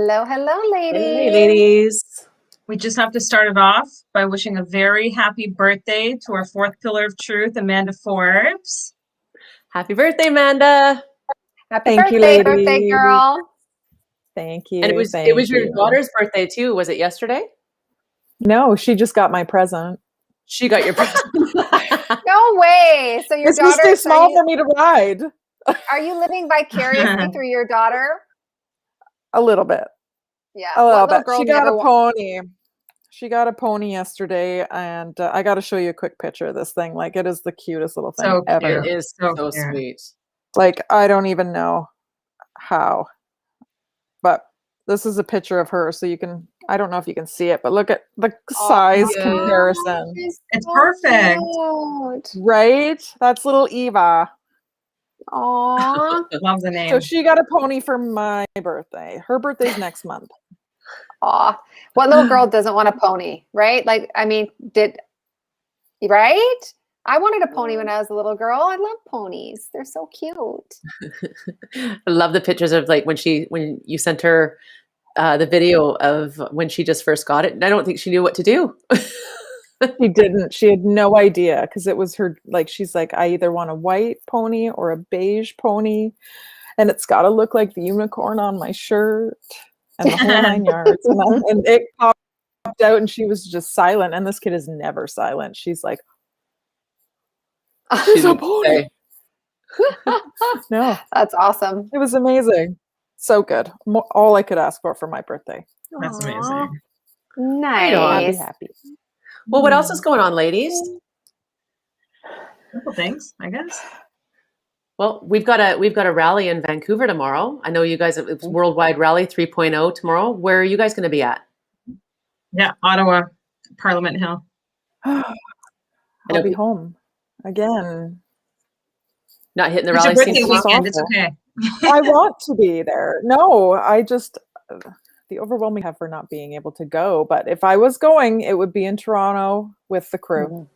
Hello, hello, Hey, ladies. ladies. We just have to start it off by wishing a very happy birthday to our fourth pillar of truth, Amanda Forbes. Happy birthday, Amanda. Happy Thank you, birthday, birthday ladies. girl. Thank you. And it thank was your you. daughter's birthday too. Was it yesterday? No, she just got my present. She got your present. No way. So your This was daughter, too small for me to ride. are you living vicariously through your daughter? A little bit. Yeah. A little What little bit. girl She got never a pony. She got a pony yesterday, and I got to show you a quick picture of this thing. Like, it is the cutest little thing So ever. It is So so cute. sweet. Like, I don't even know how. But this is a picture of her, so you can, I don't know if you can see it, but look at the size yeah. comparison. She's It's so perfect. cute. Right? That's little Eva. Aw. Love the name. So she got a pony for my birthday. Her birthday's next month. Aw. What little girl doesn't want a pony, right? Like, I mean, right? I wanted a pony when I was a little girl. I love ponies. They're so cute. I love the pictures of like when you sent her the video of when she just first got it. And I don't think she knew what to do. She didn't. She had no idea because it was her, like, she's like, I either want a white pony or a beige pony, and it's got to look like the unicorn on my shirt and the whole 9 yards. And it popped out, and she was just silent. And this kid is never silent. She's like, She "There's a didn't pony." say. No, That's awesome. it was amazing. So good. All I could ask for my birthday. That's Aw. amazing. Nice. Happy. Well, what else is going on, ladies? Couple things, I guess. Well, we've got a rally in Vancouver tomorrow. I know you guys. It's Worldwide Rally 3.0 tomorrow. Where are you guys going to be at? Yeah, Ottawa, Parliament Hill. I'll be home again. Not hitting the It's rally your scene. birthday It's weekend. It's awful. okay. I want to be there. No, I just the overwhelming have for not being able to go. But if I was going, it would be in Toronto with the crew.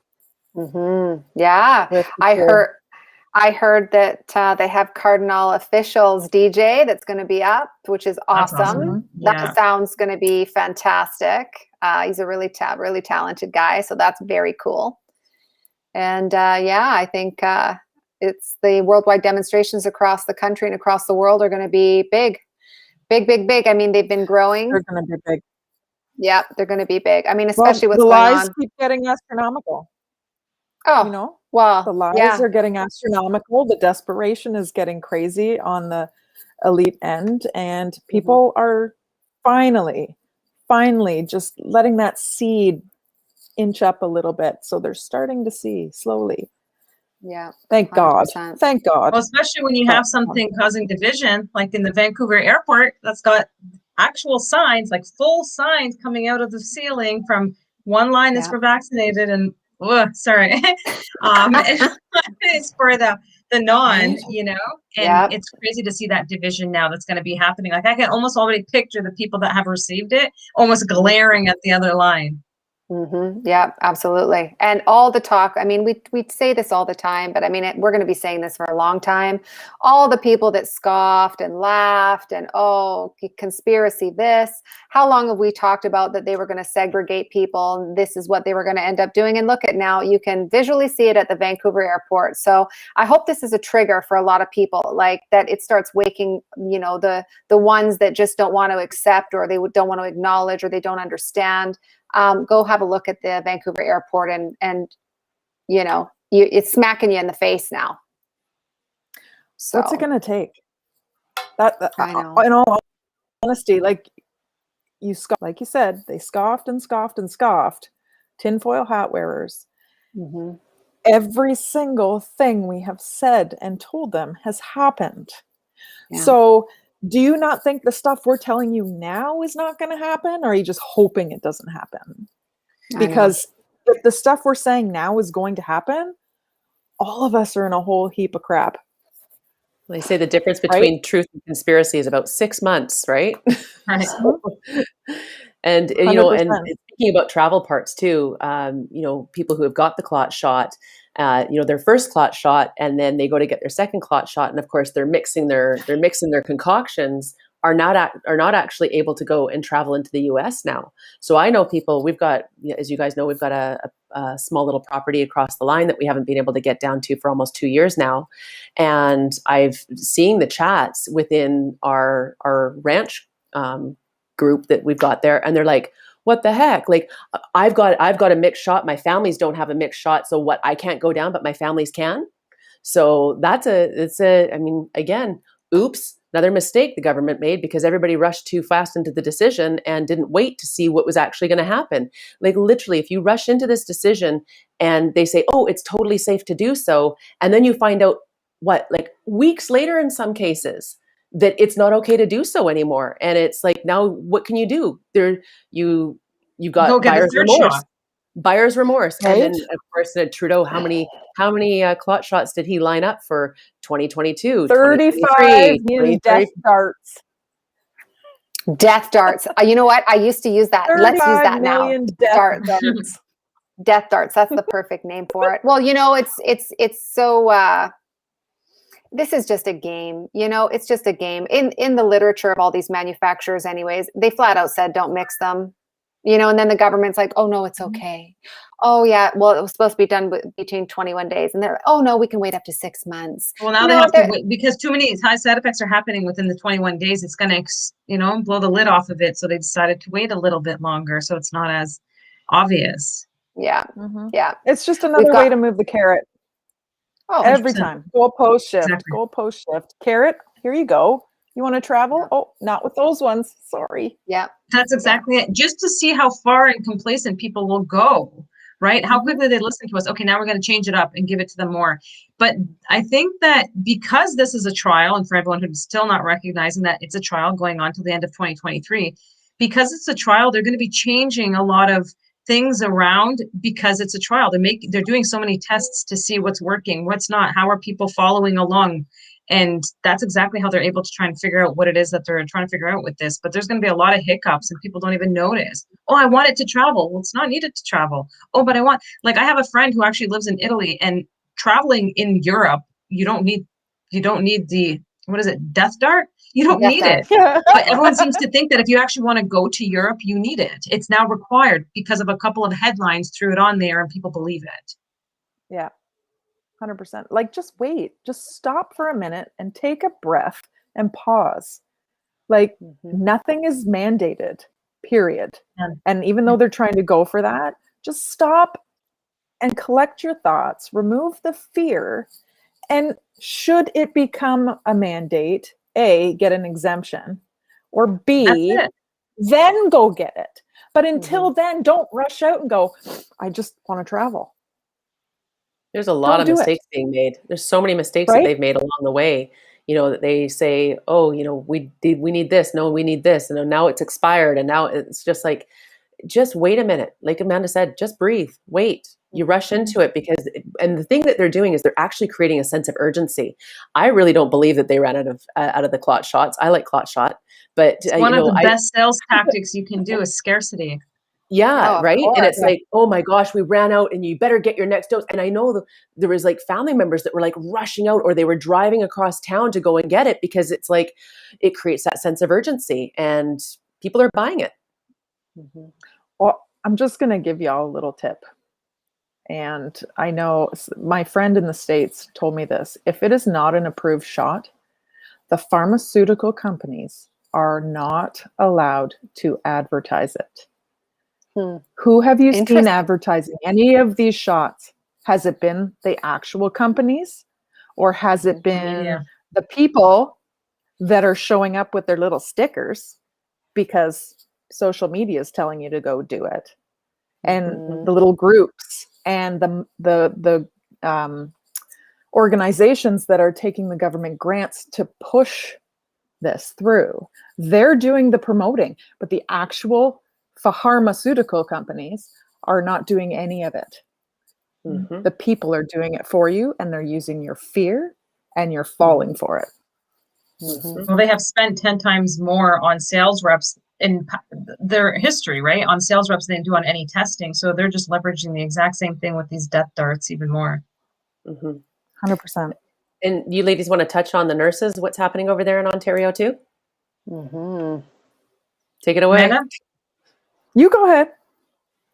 Yeah. With the I crew. heard that they have Cardinal Officials DJ that's going to be up, which is That's awesome. Yeah. That sounds going to be fantastic. He's a really talented guy, so that's very cool. And yeah, I think it's the worldwide demonstrations across the country and across the world are going to be big. I mean, they've been growing. They're going to be big. Yeah, they're going to be big. I mean, Well, especially what's the going lies on. keep getting astronomical. Oh, You know, well, the lies yeah. are getting astronomical. The desperation is getting crazy on the elite end, and people are finally just letting that seed inch up a little bit. So they're starting to see slowly. Yeah. Thank God. 100%. Thank God. Well, especially when you have something causing division, like in the Vancouver airport, that's got actual signs, like full signs coming out of the ceiling from one line is Yeah. for vaccinated and it's for the non, you know, and Yeah. it's crazy to see that division now that's going to be happening. Like I can almost already picture the people that have received it almost glaring at the other line. Yeah, absolutely. And all the talk, I mean, we say this all the time, but I mean, we're going to be saying this for a long time. All the people that scoffed and laughed and, oh, conspiracy this. How long have we talked about that they were going to segregate people and this is what they were going to end up doing? And look at now, you can visually see it at the Vancouver airport. So I hope this is a trigger for a lot of people, like that it starts waking, you know, the ones that just don't want to accept or they don't want to acknowledge or they don't understand. Go have a look at the Vancouver airport and you know, it's smacking you in the face now. So What's it going to take? That I know. In all honesty, like you said, they scoffed and scoffed and scoffed. Tinfoil hat wearers. Every single thing we have said and told them has happened. Yeah. So do you not think the stuff we're telling you now is not going to happen? Or are you just hoping it doesn't happen? Because if the stuff we're saying now is going to happen, all of us are in a whole heap of crap. They say the difference between truth and conspiracy is about 6 months, right? Right. And you know, and 100%. speaking about travel parts too, you know, people who have got the clot shot, you know, their first clot shot, and then they go to get their second clot shot, and of course they're mixing their concoctions. are not actually able to go and travel into the US now. So I know people, we've got, as you guys know, we've got a small little property across the line that we haven't been able to get down to for almost 2 years now. And I've seen the chats within our ranch group that we've got there, and they're like, what the heck? Like, I've got a mixed shot. My families don't have a mixed shot. So what, I can't go down, but my families can. So I mean, again, oops, another mistake the government made, because everybody rushed too fast into the decision and didn't wait to see what was actually going to happen. Like, literally, if you rush into this decision and they say, oh, it's totally safe to do so, and then you find out like weeks later in some cases that it's not okay to do so anymore. And it's like, now what can you do? You've got Go get the third shot. Buyer's remorse. Right? And then of course Trudeau, how many clot shots did he line up for 2022? 35 million death darts. Death darts. You know what? I used to use that. Let's use that now. 35 million death Darts. darts. Death darts. That's the perfect name for it. Well, it's so this is just a game. It's just a game. In the literature of all these manufacturers anyways, they flat out said don't mix them. And then the government's like, oh no, it's okay. Oh yeah, well, it was supposed to be done between 21 days. And they're like, oh no, we can wait up to 6 months. Well, now they have to wait, because too many high side effects are happening within the 21 days. It's going to, blow the lid off of it. So they decided to wait a little bit longer, so it's not as obvious. Yeah. Mhm. Yeah. It's just another way to move the carrot. Oh, Every 100%. time. Goalpost shift. Exactly. Goalpost shift. Carrot, here you go. You want to travel? Oh, not with those ones. Sorry. Yeah. That's exactly it. Just to see how far and complacent people will go, right? How quickly they listen to us. Okay, now we're going to change it up and give it to them more. But I think that because this is a trial, and for everyone who's still not recognizing that it's a trial going on till the end of 2023, because it's a trial, they're going to be changing a lot of things around because it's a trial. They're doing so many tests to see what's working, what's not, how are people following along. And that's exactly how they're able to try and figure out what it is that they're trying to figure out with this. But there's going to be a lot of hiccups and people don't even notice. Oh, I want it to travel. Well, it's not needed to travel. Oh, but I have a friend who actually lives in Italy, and traveling in Europe, you don't need the, what is it, death dart? You don't need it. But everyone seems to think that if you actually want to go to Europe, you need it. It's now required because of a couple of headlines threw it on there and people believe it. Yeah. 100%. Like, just wait. Just stop for a minute and take a breath and pause. Like, nothing is mandated, period. Yeah. And even though they're trying to go for that, just stop and collect your thoughts, remove the fear. And should it become a mandate, A, get an exemption, or B, then go get it. But until then, don't rush out and go, I just want to travel. There's a lot of mistakes being made. There's so many mistakes that they've made along the way. That they say, oh, we need this. No, we need this. And now it's expired. And now it's just like, just wait a minute. Like Amanda said, just breathe, wait. You rush into it and the thing that they're doing is they're actually creating a sense of urgency. I really don't believe that they ran out of the clot shots. I like clot shot, but it's one of the best sales tactics you can do is scarcity. Yeah, right. And it's like, oh my gosh, we ran out and you better get your next dose. And I know there was like family members that were like rushing out, or they were driving across town to go and get it, because it's like, it creates that sense of urgency and people are buying it. Mm-hmm. Well, I'm just going to give y'all a little tip. And I know my friend in the States told me this. If it is not an approved shot, the pharmaceutical companies are not allowed to advertise it. Who have you seen advertising any of these shots? Has it been the actual companies, or has it been the people that are showing up with their little stickers because social media is telling you to go do it? And the little groups and the organizations that are taking the government grants to push this through, they're doing the promoting, but the actual pharmaceutical companies are not doing any of it. The people are doing it for you, and they're using your fear, and you're falling for it. Well, they have spent 10 times more on sales reps in their history, right? On sales reps than they do on any testing. So they're just leveraging the exact same thing with these death darts even more. 100%. And you ladies want to touch on the nurses, what's happening over there in Ontario too? Take it away. Amanda? You go ahead.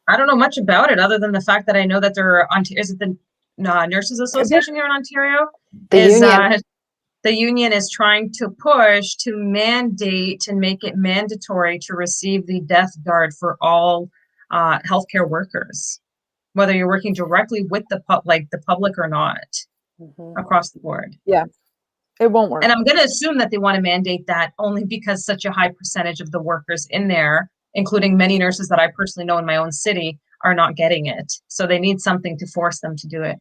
I don't know much about it other than the fact that I know that there are, is it the Nurses Association here in Ontario? The union. The union is trying to push to mandate and make it mandatory to receive the death guard for all healthcare workers, whether you're working directly with the public or not, across the board. Yeah, it won't work. And I'm going to assume that they want to mandate that only because such a high percentage of the workers in there, including many nurses that I personally know in my own city, are not getting it. So they need something to force them to do it.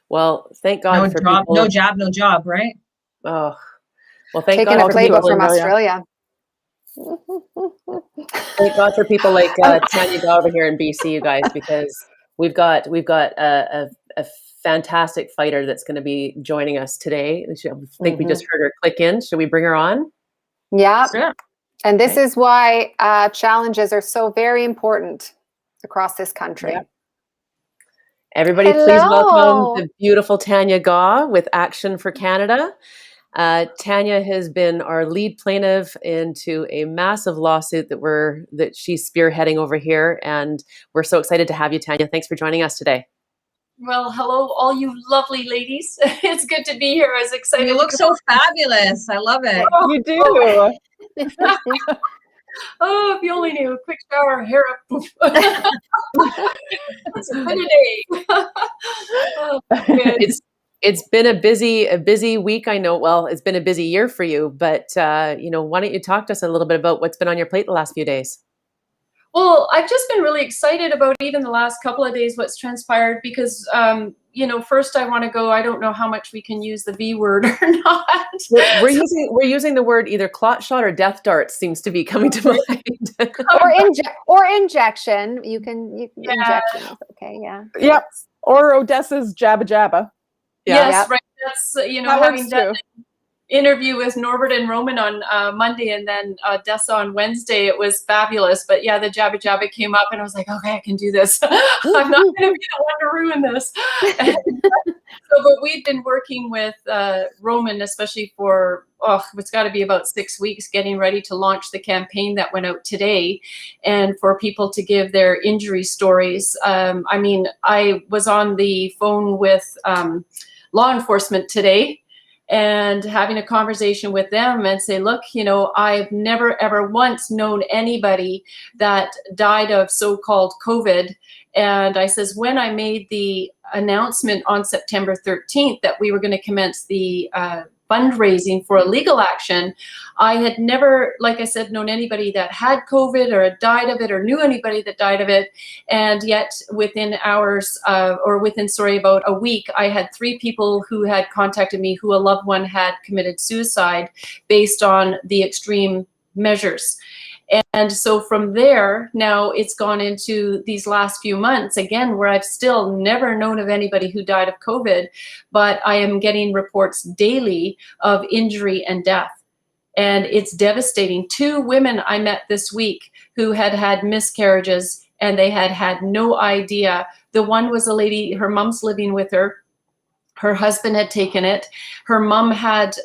Well, thank God No for job, people. no job, no job, right? Oh, well, thank Taking God a for people. playbook from Australia. Thank God for people like Tanya Gaw over here in BC, you guys, because we've got a fantastic fighter that's going to be joining us today. I think we just heard her click in. Should we bring her on? Yeah. Sure. And this is why challenges are so very important across this country. Yep. Everybody, Hello. please welcome the beautiful Tanya Gaw with Action for Canada. Tanya has been our lead plaintiff into a massive lawsuit that she's spearheading over here, and we're so excited to have you, Tanya. Thanks for joining us today. Well, hello, all you lovely ladies. It's good to be here. I was excited. You look so fabulous. I love it. You do. Oh, if you only knew. Quick shower, hair up. It's been a day. Oh, good. It's been a busy week. I know. Well, it's been a busy year for you, but why don't you talk to us a little bit about what's been on your plate the last few days? Well, I've just been really excited about even the last couple of days what's transpired because, first I want to go, I don't know how much we can use the V word or not. We're using the word either clot shot or death dart seems to be coming to mind. or injection. You can injection. Is okay. Yeah. Yep. Or Odessa's Jabba Jabba. Yeah. Yes, Yep. right. That's, That having works done too. interview with Norbert and Roman on Monday and then Dessa on Wednesday. It was fabulous. But yeah, the Jabba Jabba came up and I was like, okay, I can do this. I'm not going to be the one to ruin this. But we've been working with Roman, especially for, it's got to be about 6 weeks, getting ready to launch the campaign that went out today and for people to give their injury stories. I was on the phone with law enforcement today and having a conversation with them and say, look, I've never, ever once known anybody that died of so-called COVID. And I says, when I made the announcement on September 13th that we were going to commence the fundraising for a legal action, I had never, like I said, known anybody that had COVID or died of it or knew anybody that died of it. And yet within hours about a week, I had 3 people who had contacted me who a loved one had committed suicide based on the extreme measures. And so from there, now it's gone into these last few months again, where I've still never known of anybody who died of COVID, but I am getting reports daily of injury and death. And it's devastating. 2 women I met this week who had miscarriages and they had no idea. The one was a lady, her mom's living with her. Her husband had taken it. Her mom had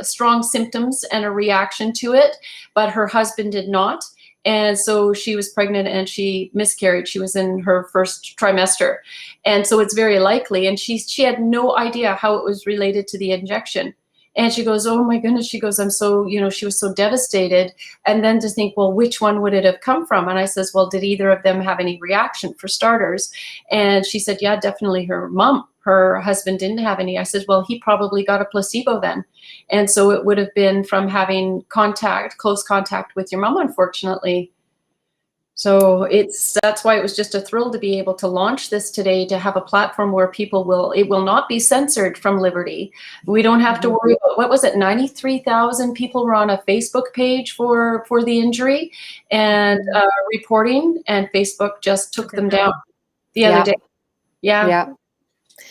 strong symptoms and a reaction to it, but her husband did not. And so she was pregnant and she miscarried. She was in her first trimester. And so it's very likely. And she had no idea how it was related to the injection. And she goes, oh my goodness, she goes, I'm so, she was so devastated. And then to think, well, which one would it have come from? And I says, well, did either of them have any reaction for starters? And she said, yeah, definitely her mom. Her husband didn't have any. I said, well, he probably got a placebo then. And so it would have been from having close contact with your mom, unfortunately. So that's why it was just a thrill to be able to launch this today, to have a platform where it will not be censored from Liberty. We don't have to worry about, what was it, 93,000 people were on a Facebook page for the injury and reporting, and Facebook just took them down the other day. Yeah.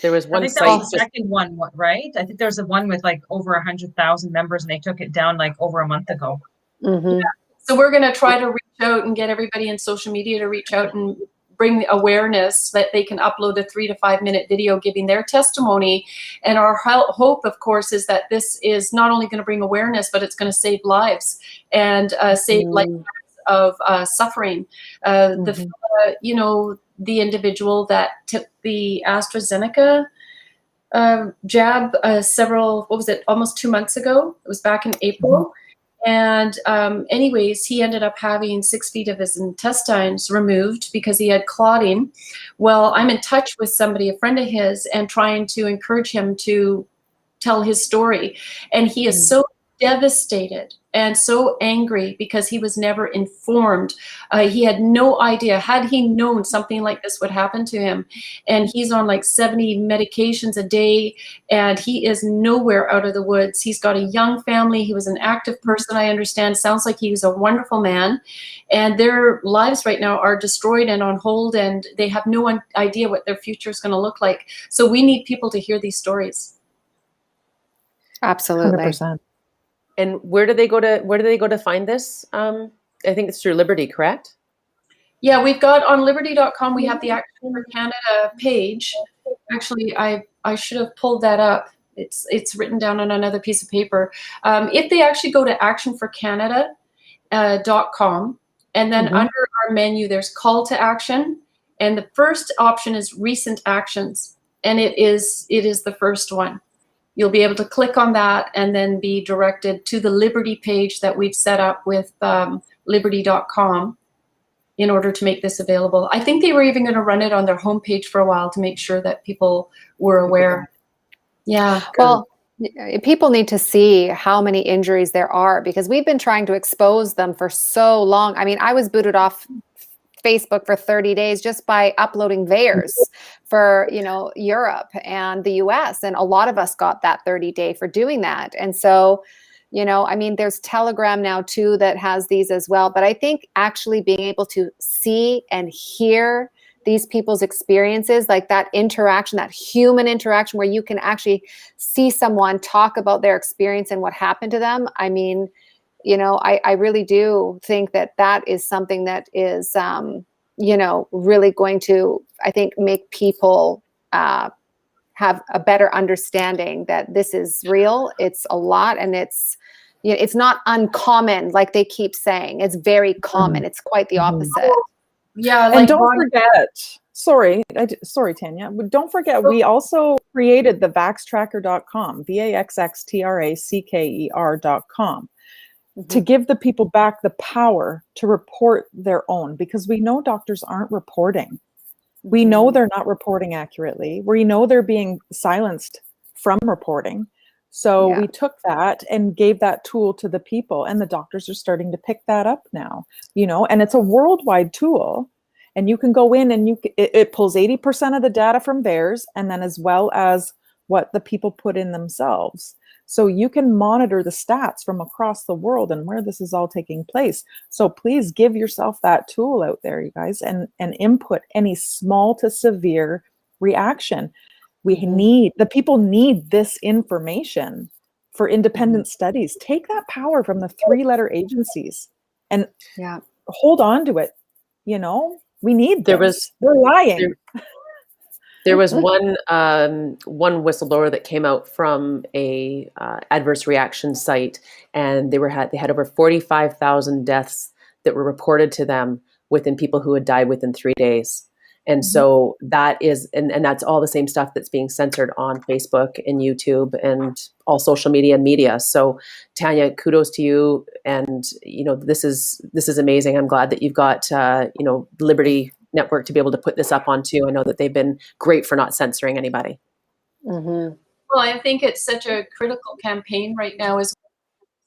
There was one I think site. that was the second one, right? I think there's a one with like over 100,000 members, and they took it down like over a month ago. Mm-hmm. So we're going to try to reach out and get everybody in social media to reach out and bring awareness, that they can upload a 3 to 5 minute video giving their testimony. And our hope, of course, is that this is not only going to bring awareness, but it's going to save lives and save lives of suffering. The individual that took the AstraZeneca jab almost 2 months ago. It was back in April. And anyways, he ended up having 6 feet of his intestines removed because he had clotting. Well, I'm in touch with somebody, a friend of his, and trying to encourage him to tell his story. And he is so devastated and so angry because he was never informed. He had no idea. Had he known something like this would happen to him, and he's on like 70 medications a day, and he is nowhere out of the woods. He's got a young family. He was an active person, I understand. Sounds like he was a wonderful man, and their lives right now are destroyed and on hold, and they have no idea what their future is going to look like. So we need people to hear these stories. Absolutely. 100%. And where do they go to find this? I think it's through Liberty, correct? Yeah, we've got on liberty.com, we have the Action for Canada page. Actually, I should have pulled that up. It's written down on another piece of paper. If they actually go to actionforcanada.com, and then under our menu, there's call to action. And the first option is recent actions. And it is the first one. You'll be able to click on that and then be directed to the Liberty page that we've set up with liberty.com in order to make this available. I think they were even going to run it on their homepage for a while to make sure that people were aware. Yeah. Well, people need to see how many injuries there are, because we've been trying to expose them for so long. I mean, I was booted off Facebook for 30 days just by uploading VAERS for, Europe and the US. And a lot of us got that 30-day for doing that. And so, there's Telegram now too that has these as well. But I think actually being able to see and hear these people's experiences, like that interaction, that human interaction where you can actually see someone talk about their experience and what happened to them. I mean, I really do think that is something that is, really going to, I think, make people have a better understanding that this is real. It's a lot, and it's not uncommon like they keep saying. It's very common. It's quite the opposite. Yeah, And don't forget, sorry, Tanya, but don't forget, we also created the vaxtracker.com, VAXXTRACKER.com. to give the people back the power to report their own, because we know doctors aren't reporting. We know they're not reporting accurately. We know they're being silenced from reporting. So we took that and gave that tool to the people, and the doctors are starting to pick that up now, and it's a worldwide tool, and you can go in and it pulls 80% of the data from theirs, and then as well as what the people put in themselves. So you can monitor the stats from across the world and where this is all taking place. So please give yourself that tool out there, you guys, and input any small to severe reaction. The people need this information for independent studies. Take that power from the 3-letter agencies and hold on to it. We need this. They're lying. There was one whistleblower that came out from a adverse reaction site, and they had over 45,000 deaths that were reported to them within people who had died within 3 days. And so that is, and that's all the same stuff that's being censored on Facebook and YouTube and all social media and media. So Tanya, kudos to you. And, this is amazing. I'm glad that you've got, Liberty Network to be able to put this up on too. I know that they've been great for not censoring anybody. Well, I think it's such a critical campaign right now as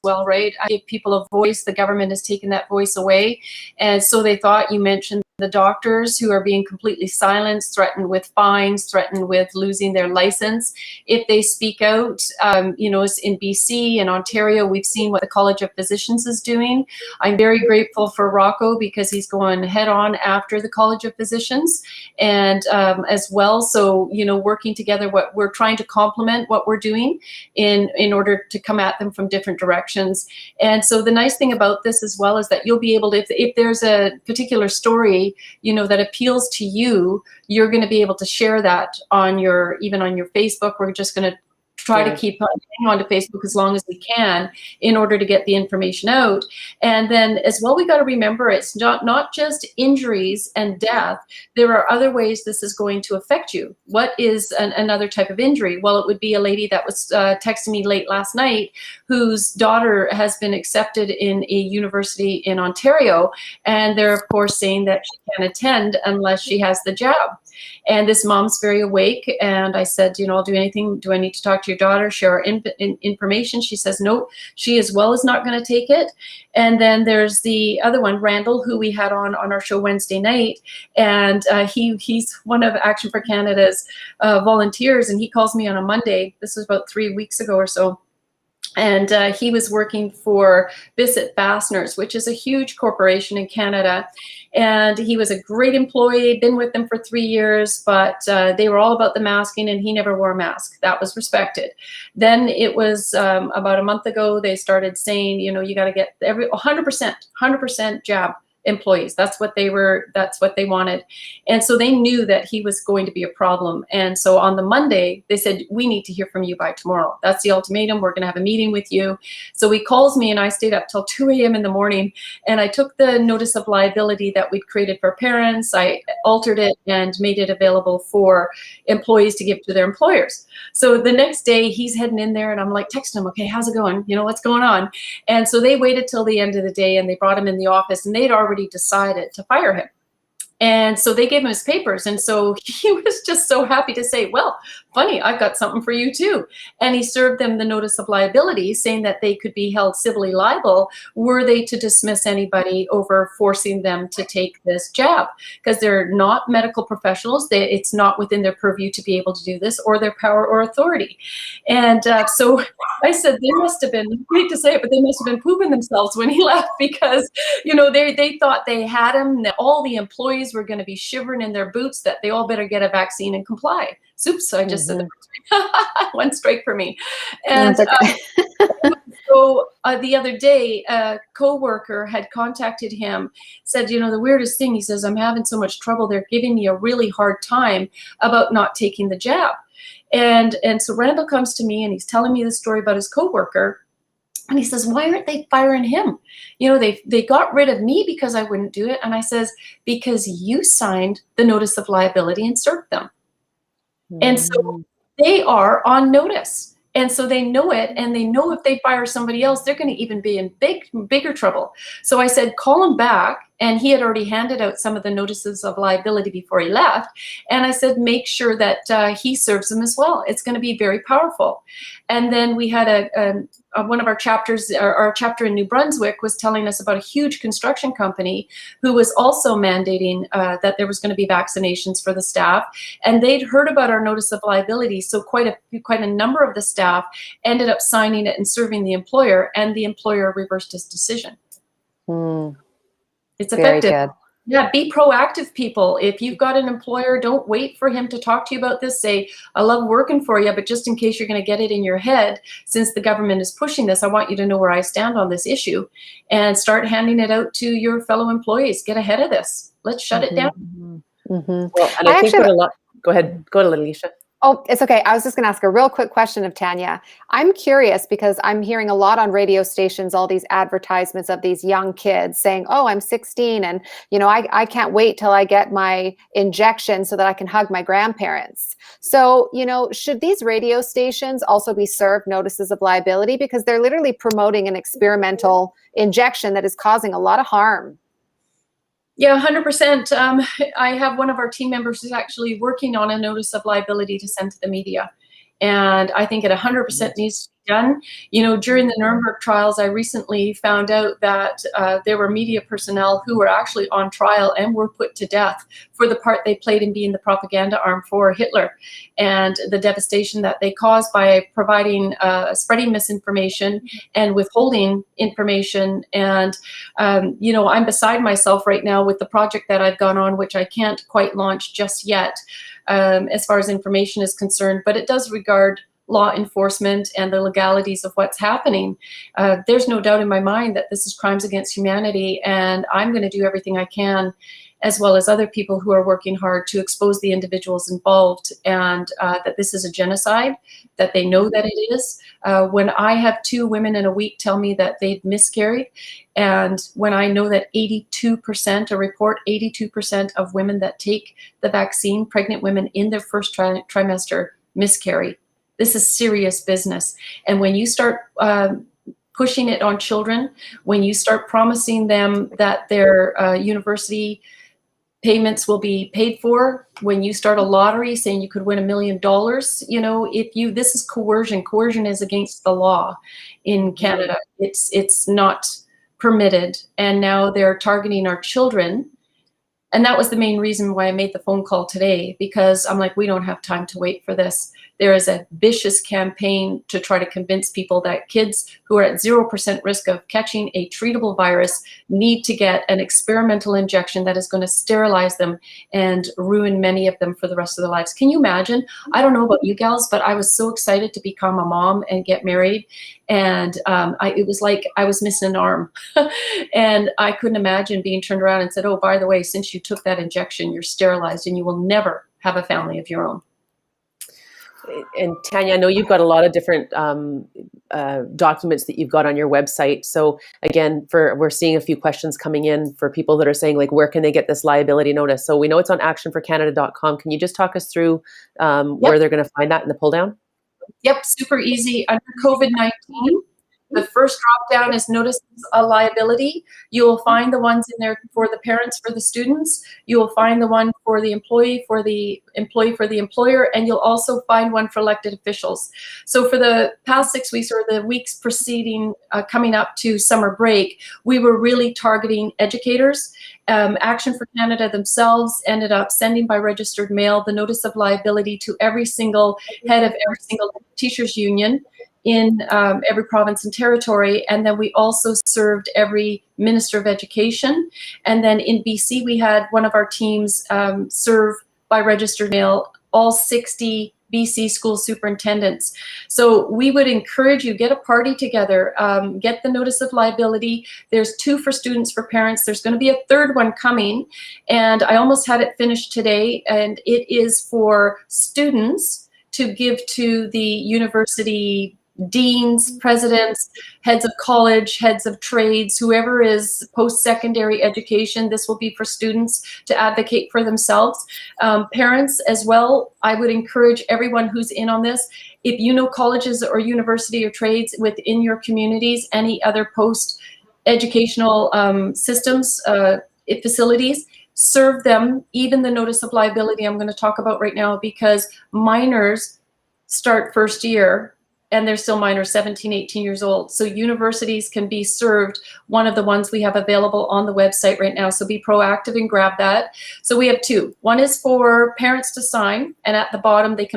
well, right? I give people a voice. The government has taken that voice away. And so they thought, you mentioned the doctors who are being completely silenced, threatened with fines, threatened with losing their license if they speak out. In BC and Ontario, we've seen what the College of Physicians is doing. I'm very grateful for Rocco because he's going head on after the College of Physicians and as well. So, working together, what we're trying to complement what we're doing in order to come at them from different directions. And so the nice thing about this as well is that you'll be able to, if there's a particular story story, you know, that appeals to you, you're going to be able to share that on your, even on your Facebook. We're just going to try to keep hang on to Facebook as long as we can in order to get the information out. And then as well, we got to remember it's not just injuries and death. There are other ways this is going to affect you. What is another type of injury? Well, it would be a lady that was texting me late last night whose daughter has been accepted in a university in Ontario. And they're, of course, saying that she can't attend unless she has the jab. And this mom's very awake. And I said, you know, I'll do anything. Do I need to talk to your daughter, share our information? She says, no, she as well is not going to take it. And then there's the other one, Randall, who we had on our show Wednesday night. And he's one of Action for Canada's volunteers. And he calls me on a Monday. This was about 3 weeks ago or so. And he was working for Bissett Fasteners, which is a huge corporation in Canada. And he was a great employee, been with them for 3 years, but they were all about the masking and he never wore a mask. That was respected. Then it was about a month ago, they started saying, you know, you got to get 100% jab employees. That's what they wanted. And so they knew that he was going to be a problem. And so on the Monday, they said, we need to hear from you by tomorrow. That's the ultimatum. We're going to have a meeting with you. So he calls me and I stayed up till 2 a.m. in the morning and I took the notice of liability that we'd created for parents. I altered it and made it available for employees to give to their employers. So the next day he's heading in there and I'm like texting him, okay, how's it going? You know, what's going on? And so they waited till the end of the day and they brought him in the office and they'd already decided to fire him. And so they gave him his papers. And so he was just so happy to say, well, funny, I've got something for you too. And he served them the notice of liability saying that they could be held civilly liable were they to dismiss anybody over forcing them to take this jab, because they're not medical professionals. It's not within their purview to be able to do this or their power or authority. And so I said, they must have been, I hate to say it, but they must have been pooping themselves when he left because, you know, they thought they had him, that all the employees were going to be shivering in their boots, that they all better get a vaccine and comply. Oops, I just said one strike for me. And so the other day, a coworker had contacted him, said, you know, the weirdest thing, he says, I'm having so much trouble. They're giving me a really hard time about not taking the jab. And so Randall comes to me and he's telling me the story about his coworker. And he says, why aren't they firing him? You know, they got rid of me because I wouldn't do it. And I says, because you signed the notice of liability and served them. And so they are on notice. And so they know it, and they know if they fire somebody else, they're going to even be in bigger trouble. So I said, call him back. And he had already handed out some of the notices of liability before he left. And I said, make sure that he serves them as well. It's going to be very powerful. And then we had one of our chapters, our chapter in New Brunswick was telling us about a huge construction company who was also mandating that there was going to be vaccinations for the staff. And they'd heard about our notice of liability. So quite a number of the staff ended up signing it and serving the employer, and the employer reversed his decision. It's effective. Very good. Yeah, be proactive, people. If you've got an employer, don't wait for him to talk to you about this. Say, I love working for you, but just in case you're going to get it in your head, since the government is pushing this, I want you to know where I stand on this issue, and start handing it out to your fellow employees. Get ahead of this. Let's shut it down. Well, and I think go ahead, Alicia. Oh, it's okay. I was just going to ask a real quick question of Tanya. I'm curious because I'm hearing a lot on radio stations, all these advertisements of these young kids saying, oh, I'm 16 and, you know, I can't wait till I get my injection so that I can hug my grandparents. So, you know, should these radio stations also be served notices of liability because they're literally promoting an experimental injection that is causing a lot of harm? Yeah, 100%. I have one of our team members who's actually working on a notice of liability to send to the media. And I think it 100% needs to be done. You know, during the Nuremberg trials, I recently found out that there were media personnel who were actually on trial and were put to death for the part they played in being the propaganda arm for Hitler and the devastation that they caused by providing, spreading misinformation and withholding information. And, you know, I'm beside myself right now with the project that I've gone on, which I can't quite launch just yet. As far as information is concerned, but it does regard law enforcement and the legalities of what's happening. There's no doubt in my mind that this is crimes against humanity, and I'm going to do everything I can as well as other people who are working hard to expose the individuals involved, and that this is a genocide, that they know that it is. When I have 2 women in a week tell me that they've miscarried, and when I know that 82% of women that take the vaccine, pregnant women in their first trimester, miscarry. This is serious business. And when you start pushing it on children, when you start promising them that their university payments will be paid for, when you start a lottery saying you could win $1 million, this is coercion. Coercion is against the law in Canada. It's not permitted. And now they're targeting our children. And that was the main reason why I made the phone call today, because I'm like, we don't have time to wait for this. There is a vicious campaign to try to convince people that kids who are at 0% risk of catching a treatable virus need to get an experimental injection that is going to sterilize them and ruin many of them for the rest of their lives. Can you imagine? I don't know about you gals, but I was so excited to become a mom and get married. And it was like I was missing an arm. And I couldn't imagine being turned around and said, oh, by the way, since you took that injection, you're sterilized and you will never have a family of your own. And Tanya, I know you've got a lot of different documents that you've got on your website. So again, we're seeing a few questions coming in for people that are saying, like, where can they get this liability notice? So we know it's on actionforcanada.com. Can you just talk us through where they're going to find that in the pull down? Yep, super easy. Under COVID-19, the first drop down is notices of liability. You will find the ones in there for the parents, for the students. You will find the one for the employee, for the employer, and you'll also find one for elected officials. So for the past 6 weeks, or the weeks preceding coming up to summer break, we were really targeting educators. Action for Canada themselves ended up sending by registered mail the notice of liability to every single head of every single teachers union in every province and territory. And then we also served every Minister of Education. And then in BC, we had one of our teams serve by registered mail all 60 BC school superintendents. So we would encourage you, get a party together, get the notice of liability. There's 2 for students, for parents. There's going to be a 3rd one coming. And I almost had it finished today. And it is for students to give to the university deans, presidents, heads of college, heads of trades, whoever is post-secondary education. This will be for students to advocate for themselves. Parents as well, I would encourage everyone who's in on this, if you know colleges or university or trades within your communities, any other post-educational systems, facilities, serve them, even the notice of liability I'm going to talk about right now, because minors start first year and they're still minors, 17, 18 years old. So universities can be served, one of the ones we have available on the website right now. So be proactive and grab that. So we have 2. One is for parents to sign, and at the bottom they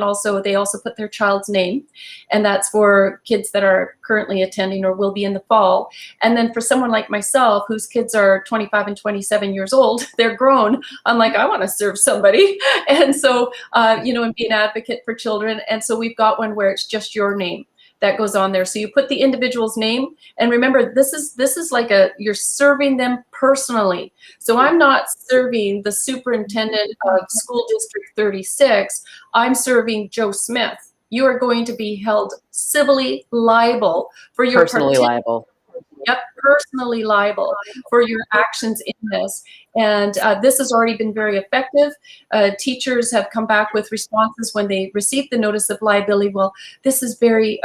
also put their child's name, and that's for kids that are currently attending or will be in the fall. And then for someone like myself, whose kids are 25 and 27 years old, they're grown. I'm like, I want to serve somebody. And so, and be an advocate for children. And so we've got one where it's just your name that goes on there. So you put the individual's name, and remember, this is like you're serving them personally. So I'm not serving the superintendent of school district 36. I'm serving Joe Smith. You are going to be held civilly liable for your personally liable. Yep, personally liable for your actions in this. And this has already been very effective. Teachers have come back with responses when they received the notice of liability. Well, this is very,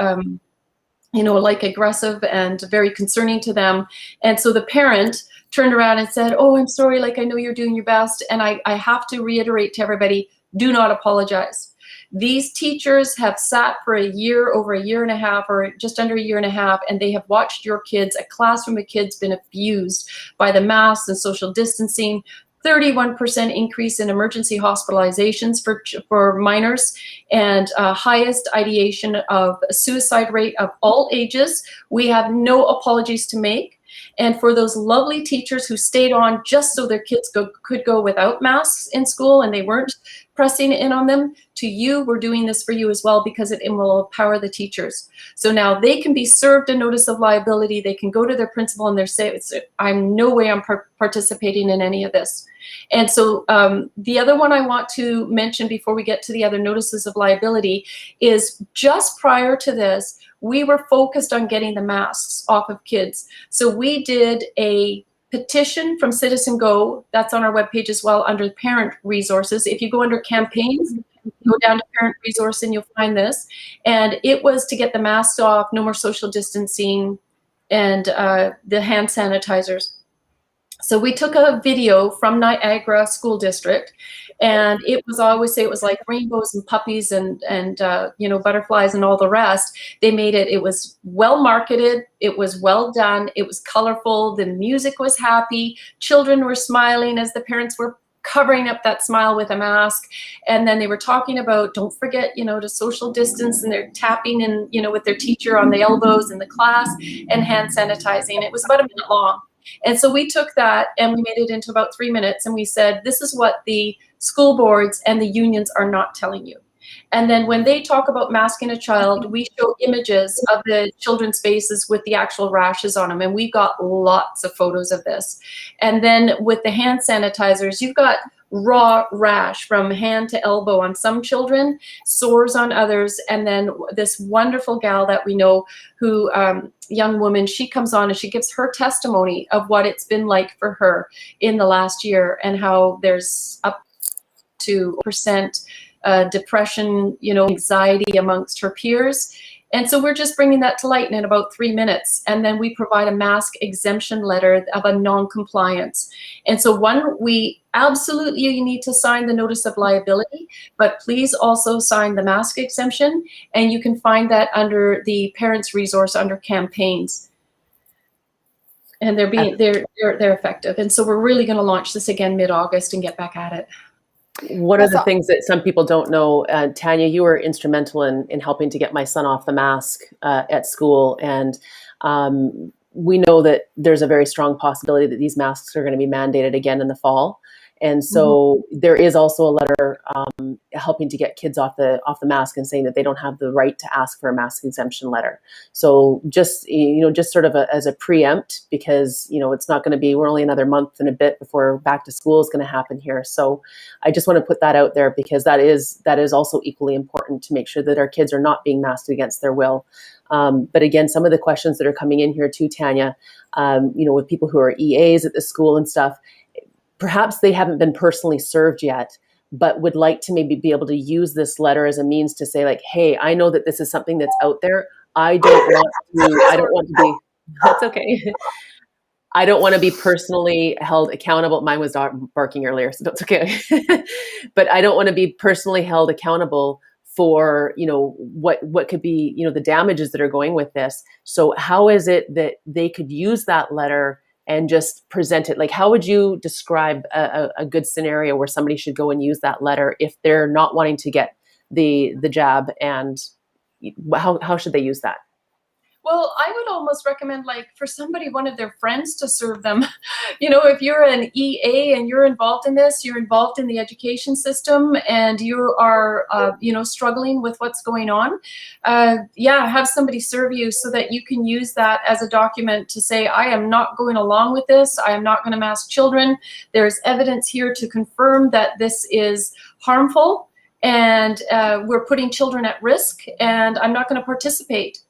aggressive and very concerning to them. And so the parent turned around and said, oh, I'm sorry, I know you're doing your best. And I have to reiterate to everybody, do not apologize. These teachers have sat for over a year and a half, or just under a year and a half, and they have watched your kids, a classroom of kids, been abused by the masks and social distancing. 31% increase in emergency hospitalizations for minors, and highest ideation of suicide rate of all ages. We have no apologies to make. And for those lovely teachers who stayed on just so their kids could go without masks in school, and they weren't pressing in on them, to you, we're doing this for you as well, because it will empower the teachers. So now they can be served a notice of liability. They can go to their principal and they're say, I'm no way I'm participating in any of this. And so the other one I want to mention before we get to the other notices of liability is just prior to this, we were focused on getting the masks off of kids. So we did a petition from Citizen Go, that's on our webpage as well, under parent resources. If you go under campaigns, go down to parent resource and you'll find this. And it was to get the masks off, no more social distancing, and the hand sanitizers. So we took a video from Niagara School District, and it was, I always say, it was like rainbows and puppies and you know, butterflies and all the rest. They made it, it was well marketed, it was well done, it was colorful, the music was happy, children were smiling as the parents were covering up that smile with a mask. And then they were talking about, don't forget, you know, to social distance, and they're tapping in, you know, with their teacher on the elbows in the class, and hand sanitizing. It was about a minute long. And so we took that and we made it into about 3 minutes, and we said, this is what the school boards and the unions are not telling you. And then when they talk about masking a child, we show images of the children's faces with the actual rashes on them. And we got lots of photos of this. And then with the hand sanitizers, you've got raw rash from hand to elbow on some children, sores on others. And then this wonderful gal that we know who, young woman, she comes on and she gives her testimony of what it's been like for her in the last year, and how there's up to % depression, you know, anxiety amongst her peers. And so we're just bringing that to light in about 3 minutes. And then we provide a mask exemption letter of a non-compliance. And so one, we absolutely, you need to sign the notice of liability, but please also sign the mask exemption. And you can find that under the parents resource under campaigns. And they're being, they're effective. And so we're really going to launch this again mid-August and get back at it. One of the things that some people don't know, Tanya, you were instrumental in helping to get my son off the mask at school. And we know that there's a very strong possibility that these masks are going to be mandated again in the fall. And so there is also a letter helping to get kids off the mask and saying that they don't have the right to ask for a mask exemption letter. So just, you know, just sort of as a preempt, because, you know, it's not going to be, we're only another month and a bit before back to school is going to happen here. So I just want to put that out there, because that is also equally important to make sure that our kids are not being masked against their will. But again, some of the questions that are coming in here too, Tanya, you know, with people who are EAs at the school and stuff, perhaps they haven't been personally served yet, but would like to maybe be able to use this letter as a means to say, like, hey, I know that this is something that's out there. I don't want to be, that's okay. I don't want to be personally held accountable. Mine was barking earlier, so that's okay. But I don't want to be personally held accountable for, you know, what could be, you know, the damages that are going with this. So how is it that they could use that letter and just present it? Like, how would you describe a good scenario where somebody should go and use that letter if they're not wanting to get the jab, and how should they use that? Well, I would almost recommend, like, for somebody, one of their friends to serve them. You know, if you're an EA and you're involved in this, you're involved in the education system, and you are, you know, struggling with what's going on, yeah, have somebody serve you so that you can use that as a document to say, I am not going along with this. I am not going to mask children. There's evidence here to confirm that this is harmful, and we're putting children at risk, and I'm not going to participate.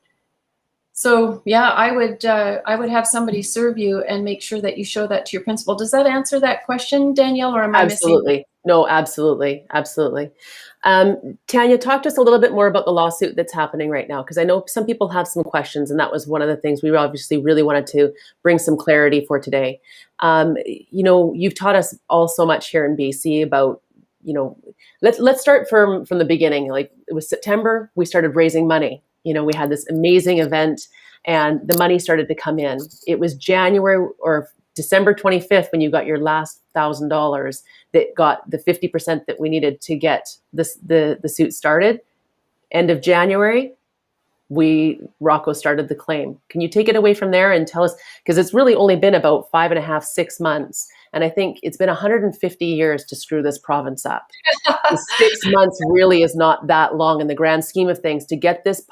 So yeah, I would have somebody serve you and make sure that you show that to your principal. Does that answer that question, Danielle, or am I missing? No, absolutely. Tanya, talk to us a little bit more about the lawsuit that's happening right now, because I know some people have some questions, and that was one of the things we obviously really wanted to bring some clarity for today. You know, you've taught us all so much here in BC about, you know, let's start from the beginning. Like, it was September, we started raising money. You know, we had this amazing event and the money started to come in. It was January or December 25th when you got your last $1,000 that got the 50% that we needed to get the suit started. End of January, Rocco started the claim. Can you take it away from there and tell us, because it's really only been about 5.5, 6 months, And I think it's been 150 years to screw this province up. 6 months really is not that long in the grand scheme of things to get this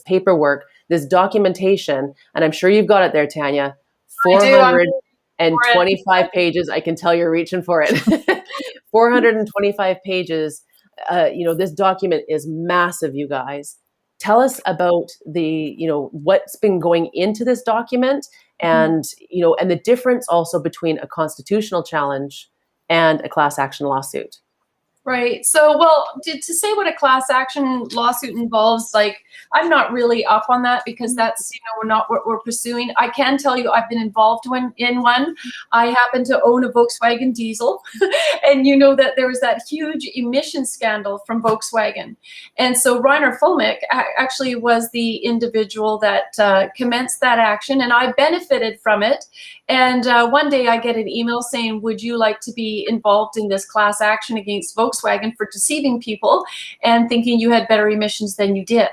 paperwork, this documentation, and I'm sure you've got it there, Tanya. 425 pages. I can tell you're reaching for it. 425 pages. This document is massive, you guys. Tell us about what's been going into this document, and and the difference also between a constitutional challenge and a class action lawsuit. Right. So, well, to say what a class action lawsuit involves, like, I'm not really up on that because that's, not what we're pursuing. I can tell you I've been involved in one. I happen to own a Volkswagen diesel, and you know that there was that huge emission scandal from Volkswagen. And so Reiner Fulmick actually was the individual that commenced that action, and I benefited from it. And one day I get an email saying, would you like to be involved in this class action against Volkswagen for deceiving people and thinking you had better emissions than you did?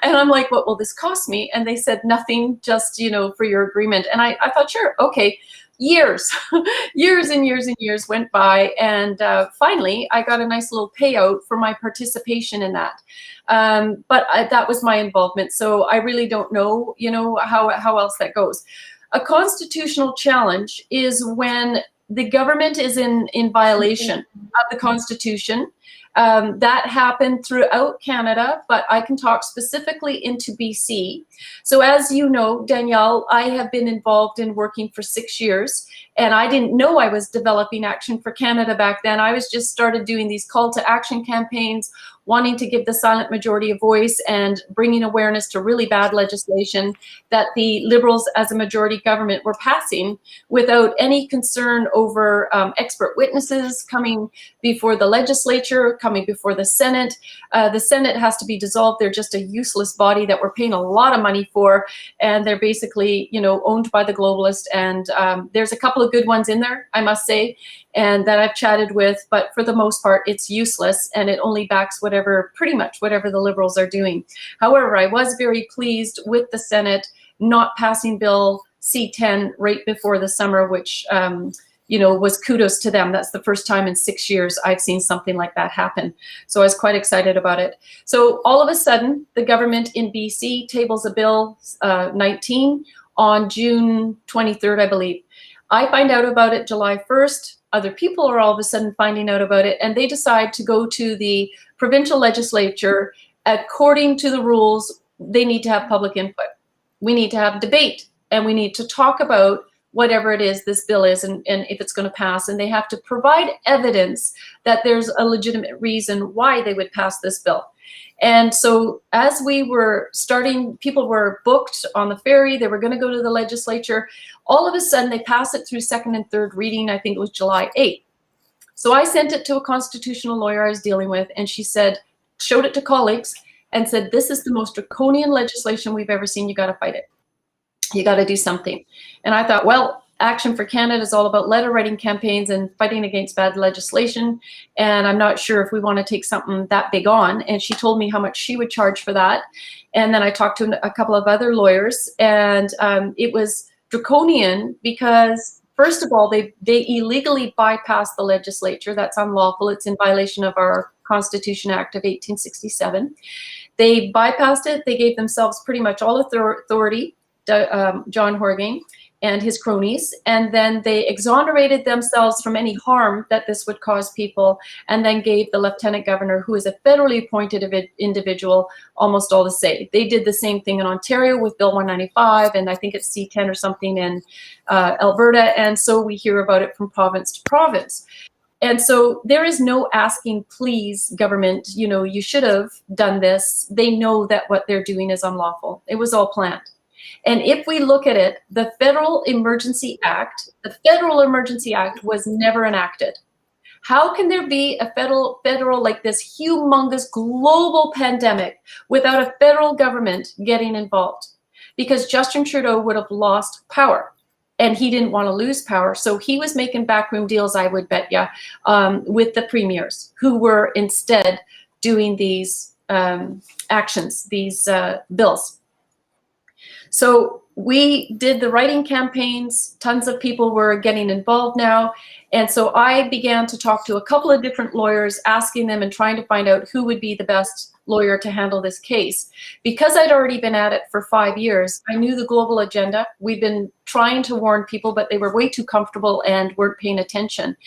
And I'm like, what will this cost me? And they said, nothing, just, for your agreement. And I thought, sure, okay. Years and years and years went by, and finally I got a nice little payout for my participation in that. But that was my involvement. So I really don't know, how else that goes. A constitutional challenge is when the government is in violation of the Constitution. That happened throughout Canada, but I can talk specifically into BC. So as you know, Danielle, I have been involved in working for 6 years, and I didn't know I was developing Action for Canada back then. I was just started doing these call to action campaigns, wanting to give the silent majority a voice and bringing awareness to really bad legislation that the Liberals as a majority government were passing without any concern over expert witnesses coming before the legislature, coming before the Senate. The Senate has to be dissolved. They're just a useless body that we're paying a lot of money for, and they're basically, owned by the globalists. And there's a couple of good ones in there, I must say, and that I've chatted with, but for the most part, it's useless, and it only backs pretty much whatever the Liberals are doing. However, I was very pleased with the Senate not passing Bill C-10 right before the summer, which, was kudos to them. That's the first time in 6 years I've seen something like that happen. So I was quite excited about it. So all of a sudden, the government in BC tables a Bill 19 on June 23rd, I believe. I find out about it July 1st. Other people are all of a sudden finding out about it, and they decide to go to the provincial legislature. According to the rules, they need to have public input. We need to have debate, and we need to talk about whatever it is this bill is and if it's going to pass. And they have to provide evidence that there's a legitimate reason why they would pass this bill. And so as we were starting, people were booked on the ferry. They were going to go to the legislature. All of a sudden, they pass it through second and third reading. I think it was July 8th. So I sent it to a constitutional lawyer I was dealing with, and she showed it to colleagues and said, this is the most draconian legislation we've ever seen. You got to fight it. You got to do something. And I thought, well, Action for Canada is all about letter writing campaigns and fighting against bad legislation. And I'm not sure if we want to take something that big on. And she told me how much she would charge for that. And then I talked to a couple of other lawyers, and it was draconian because, first of all, they illegally bypassed the legislature. That's unlawful. It's in violation of our Constitution Act of 1867. They bypassed it. They gave themselves pretty much all authority, John Horgan and his cronies, and then they exonerated themselves from any harm that this would cause people, and then gave the lieutenant governor, who is a federally appointed individual, almost all the say. They did the same thing in Ontario with Bill 195, and I think it's C-10 or something in Alberta, and so we hear about it from province to province. And so there is no asking, please, government, you should have done this. They know that what they're doing is unlawful. It was all planned. And if we look at it, the Federal Emergency Act was never enacted. How can there be a federal like this humongous global pandemic without a federal government getting involved? Because Justin Trudeau would have lost power, and he didn't want to lose power. So he was making backroom deals, I would bet you, with the premiers, who were instead doing these actions, these bills. So we did the writing campaigns. Tons of people were getting involved now. And so I began to talk to a couple of different lawyers, asking them and trying to find out who would be the best lawyer to handle this case. Because I'd already been at it for 5 years, I knew the global agenda. We'd been trying to warn people, but they were way too comfortable and weren't paying attention.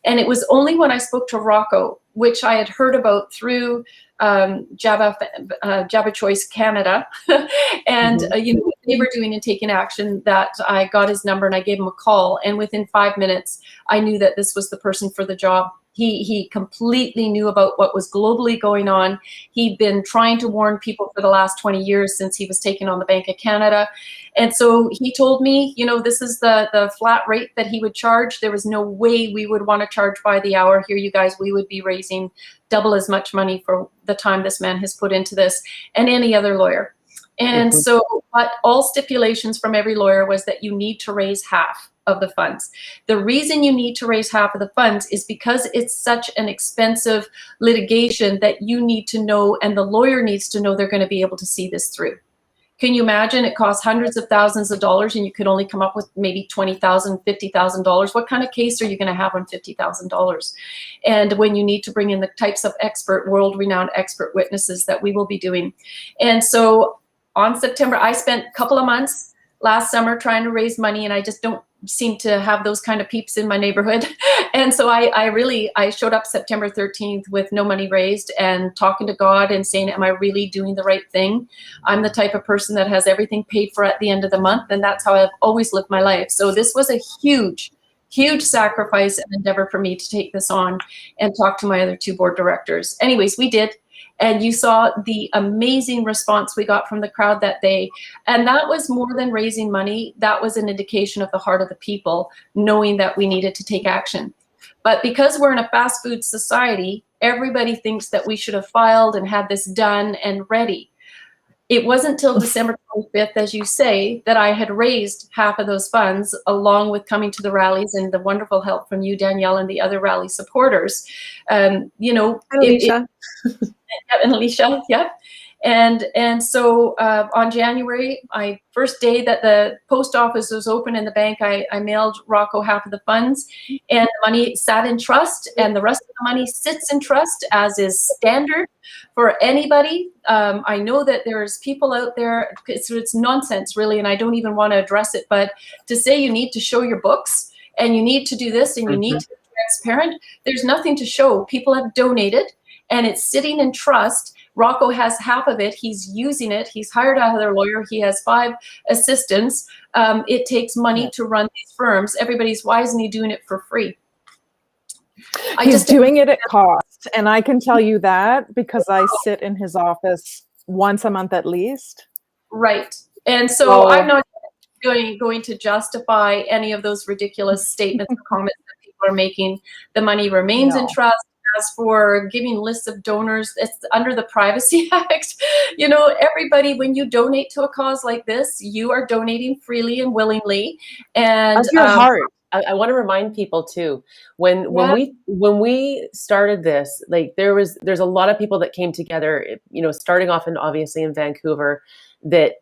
And it was only when I spoke to Rocco, which I had heard about through Java Choice Canada, and you know what they were doing and taking action, that I got his number and I gave him a call. And within 5 minutes, I knew that this was the person for the job. He completely knew about what was globally going on. He'd been trying to warn people for the last 20 years since he was taken on the Bank of Canada. And so he told me, you know, this is the flat rate that he would charge. There was no way we would want to charge by the hour. Here, you guys, we would be raising double as much money for the time this man has put into this and any other lawyer. And so, but all stipulations from every lawyer was that you need to raise half of the funds. The reason you need to raise half of the funds is because it's such an expensive litigation that you need to know, and the lawyer needs to know, they're going to be able to see this through. Can you imagine? It costs hundreds of thousands of dollars and you could only come up with maybe $20,000, $50,000. What kind of case are you going to have on $50,000? And when you need to bring in the types of world-renowned expert witnesses that we will be doing. And so on September, I spent a couple of months last summer trying to raise money, and I just don't seem to have those kind of peeps in my neighborhood. And so I showed up September 13th with no money raised and talking to God and saying, am I really doing the right thing? I'm the type of person that has everything paid for at the end of the month, and that's how I've always lived my life. So this was a huge sacrifice and endeavor for me to take this on and talk to my other 2 board directors. Anyways, we did. And you saw the amazing response we got from the crowd that day. And that was more than raising money. That was an indication of the heart of the people, knowing that we needed to take action. But because we're in a fast food society, everybody thinks that we should have filed and had this done and ready. It wasn't till December 25th, as you say, that I had raised half of those funds, along with coming to the rallies and the wonderful help from you, Danielle, and the other rally supporters. You know, Alicia. And Alicia, yeah. And so on January, first day that the post office was open in the bank, I mailed Rocco half of the funds, and the money sat in trust, and the rest of the money sits in trust, as is standard for anybody. I know that there's people out there, it's nonsense really, and I don't even want to address it, but to say you need to show your books and you need to do this and you need to be transparent, there's nothing to show. People have donated and it's sitting in trust. Rocco has half of it. He's using it. He's hired another lawyer. He has 5 assistants. It takes money to run these firms. Everybody's, why isn't he doing it for free? He's doing it at cost. And I can tell you that because I sit in his office once a month at least. Right. And so I'm not going to justify any of those ridiculous statements or comments that people are making. The money remains in trust. As for giving lists of donors, it's under the Privacy Act. You know, everybody, when you donate to a cause like this, you are donating freely and willingly. And that's your heart. I want to remind people too, when we started this, like there's a lot of people that came together, you know, starting off obviously in Vancouver, that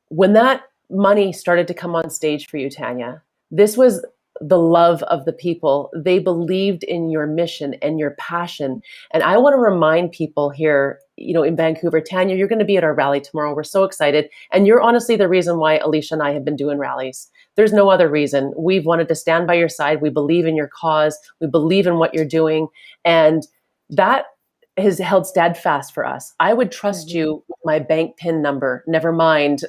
when that money started to come on stage for you, Tanya, this was the love of the people. They believed in your mission and your passion. And I want to remind people here, you know, in Vancouver, Tanya, you're going to be at our rally tomorrow. We're so excited. And you're honestly the reason why Alicia and I have been doing rallies. There's no other reason. We've wanted to stand by your side. We believe in your cause. We believe in what you're doing. And that has held steadfast for us. I would trust you with my bank PIN number, never mind,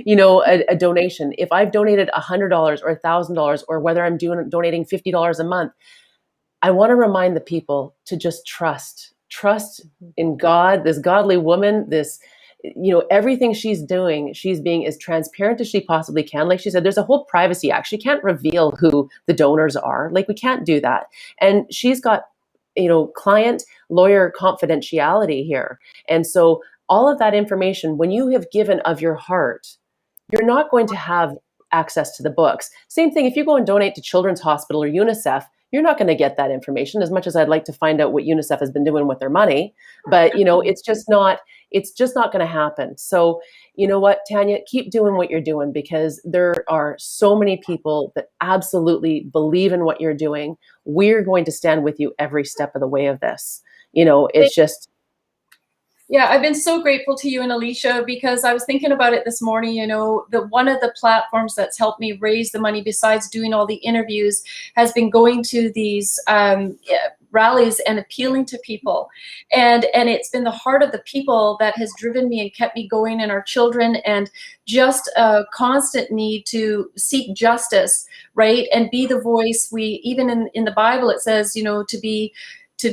you know, a donation. If I've donated $100 or $1,000, or whether I'm donating $50 a month, I want to remind the people to just trust in God, this godly woman, this, you know, everything she's doing, she's being as transparent as she possibly can. Like she said, there's a whole Privacy Act. She can't reveal who the donors are. Like we can't do that. And she's got, you know, client lawyer confidentiality here. And so all of that information, when you have given of your heart, you're not going to have access to the books. Same thing, if you go and donate to Children's Hospital or UNICEF, you're not going to get that information, as much as I'd like to find out what UNICEF has been doing with their money. But, it's just not going to happen. So, you know what, Tanya, keep doing what you're doing, because there are so many people that absolutely believe in what you're doing. We're going to stand with you every step of the way of this. It's just. Yeah, I've been so grateful to you and Alicia, because I was thinking about it this morning. One of the platforms that's helped me raise the money, besides doing all the interviews, has been going to these rallies and appealing to people. And it's been the heart of the people that has driven me and kept me going, and our children, and just a constant need to seek justice, right? And be the voice. We, even in the Bible, it says, to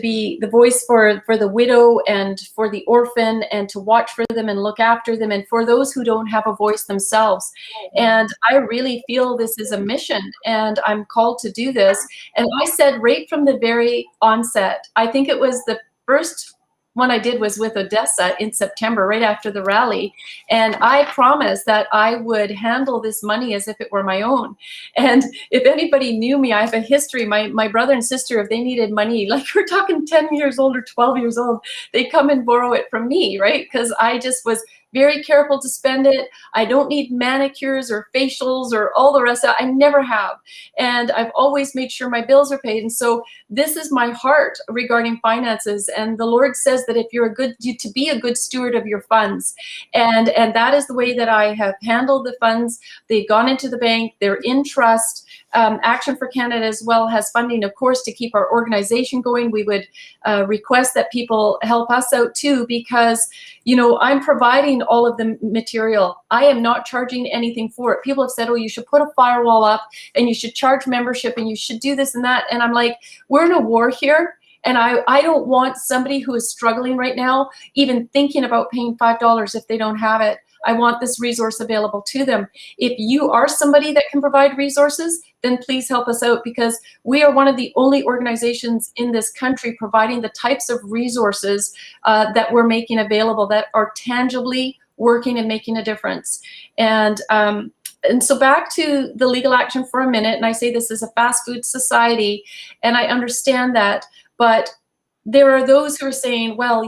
be the voice for the widow and for the orphan, and to watch for them and look after them, and for those who don't have a voice themselves. And I really feel this is a mission, and I'm called to do this. And I said right from the very onset, I think it was the first one I did was with Odessa in September, right after the rally. And I promised that I would handle this money as if it were my own. And if anybody knew me, I have a history. My brother and sister, if they needed money, like we're talking 10 years old or 12 years old, they come and borrow it from me, right? Because I just was very careful to spend it. I don't need manicures or facials or all the rest of it. I never have. And I've always made sure my bills are paid. And so this is my heart regarding finances. And the Lord says that if you're to be a good steward of your funds. And that is the way that I have handled the funds. They've gone into the bank. They're in trust. Action for Canada as well has funding, of course, to keep our organization going. We would request that people help us out too, because, I'm providing all of the material. I am not charging anything for it. People have said, oh, you should put a firewall up and you should charge membership and you should do this and that. And I'm like, we're in a war here. And I don't want somebody who is struggling right now even thinking about paying $5 if they don't have it. I want this resource available to them. If you are somebody that can provide resources, then please help us out, because we are one of the only organizations in this country providing the types of resources that we're making available that are tangibly working and making a difference. And so back to the legal action for a minute, and I say this is a fast food society, and I understand that, but there are those who are saying, well,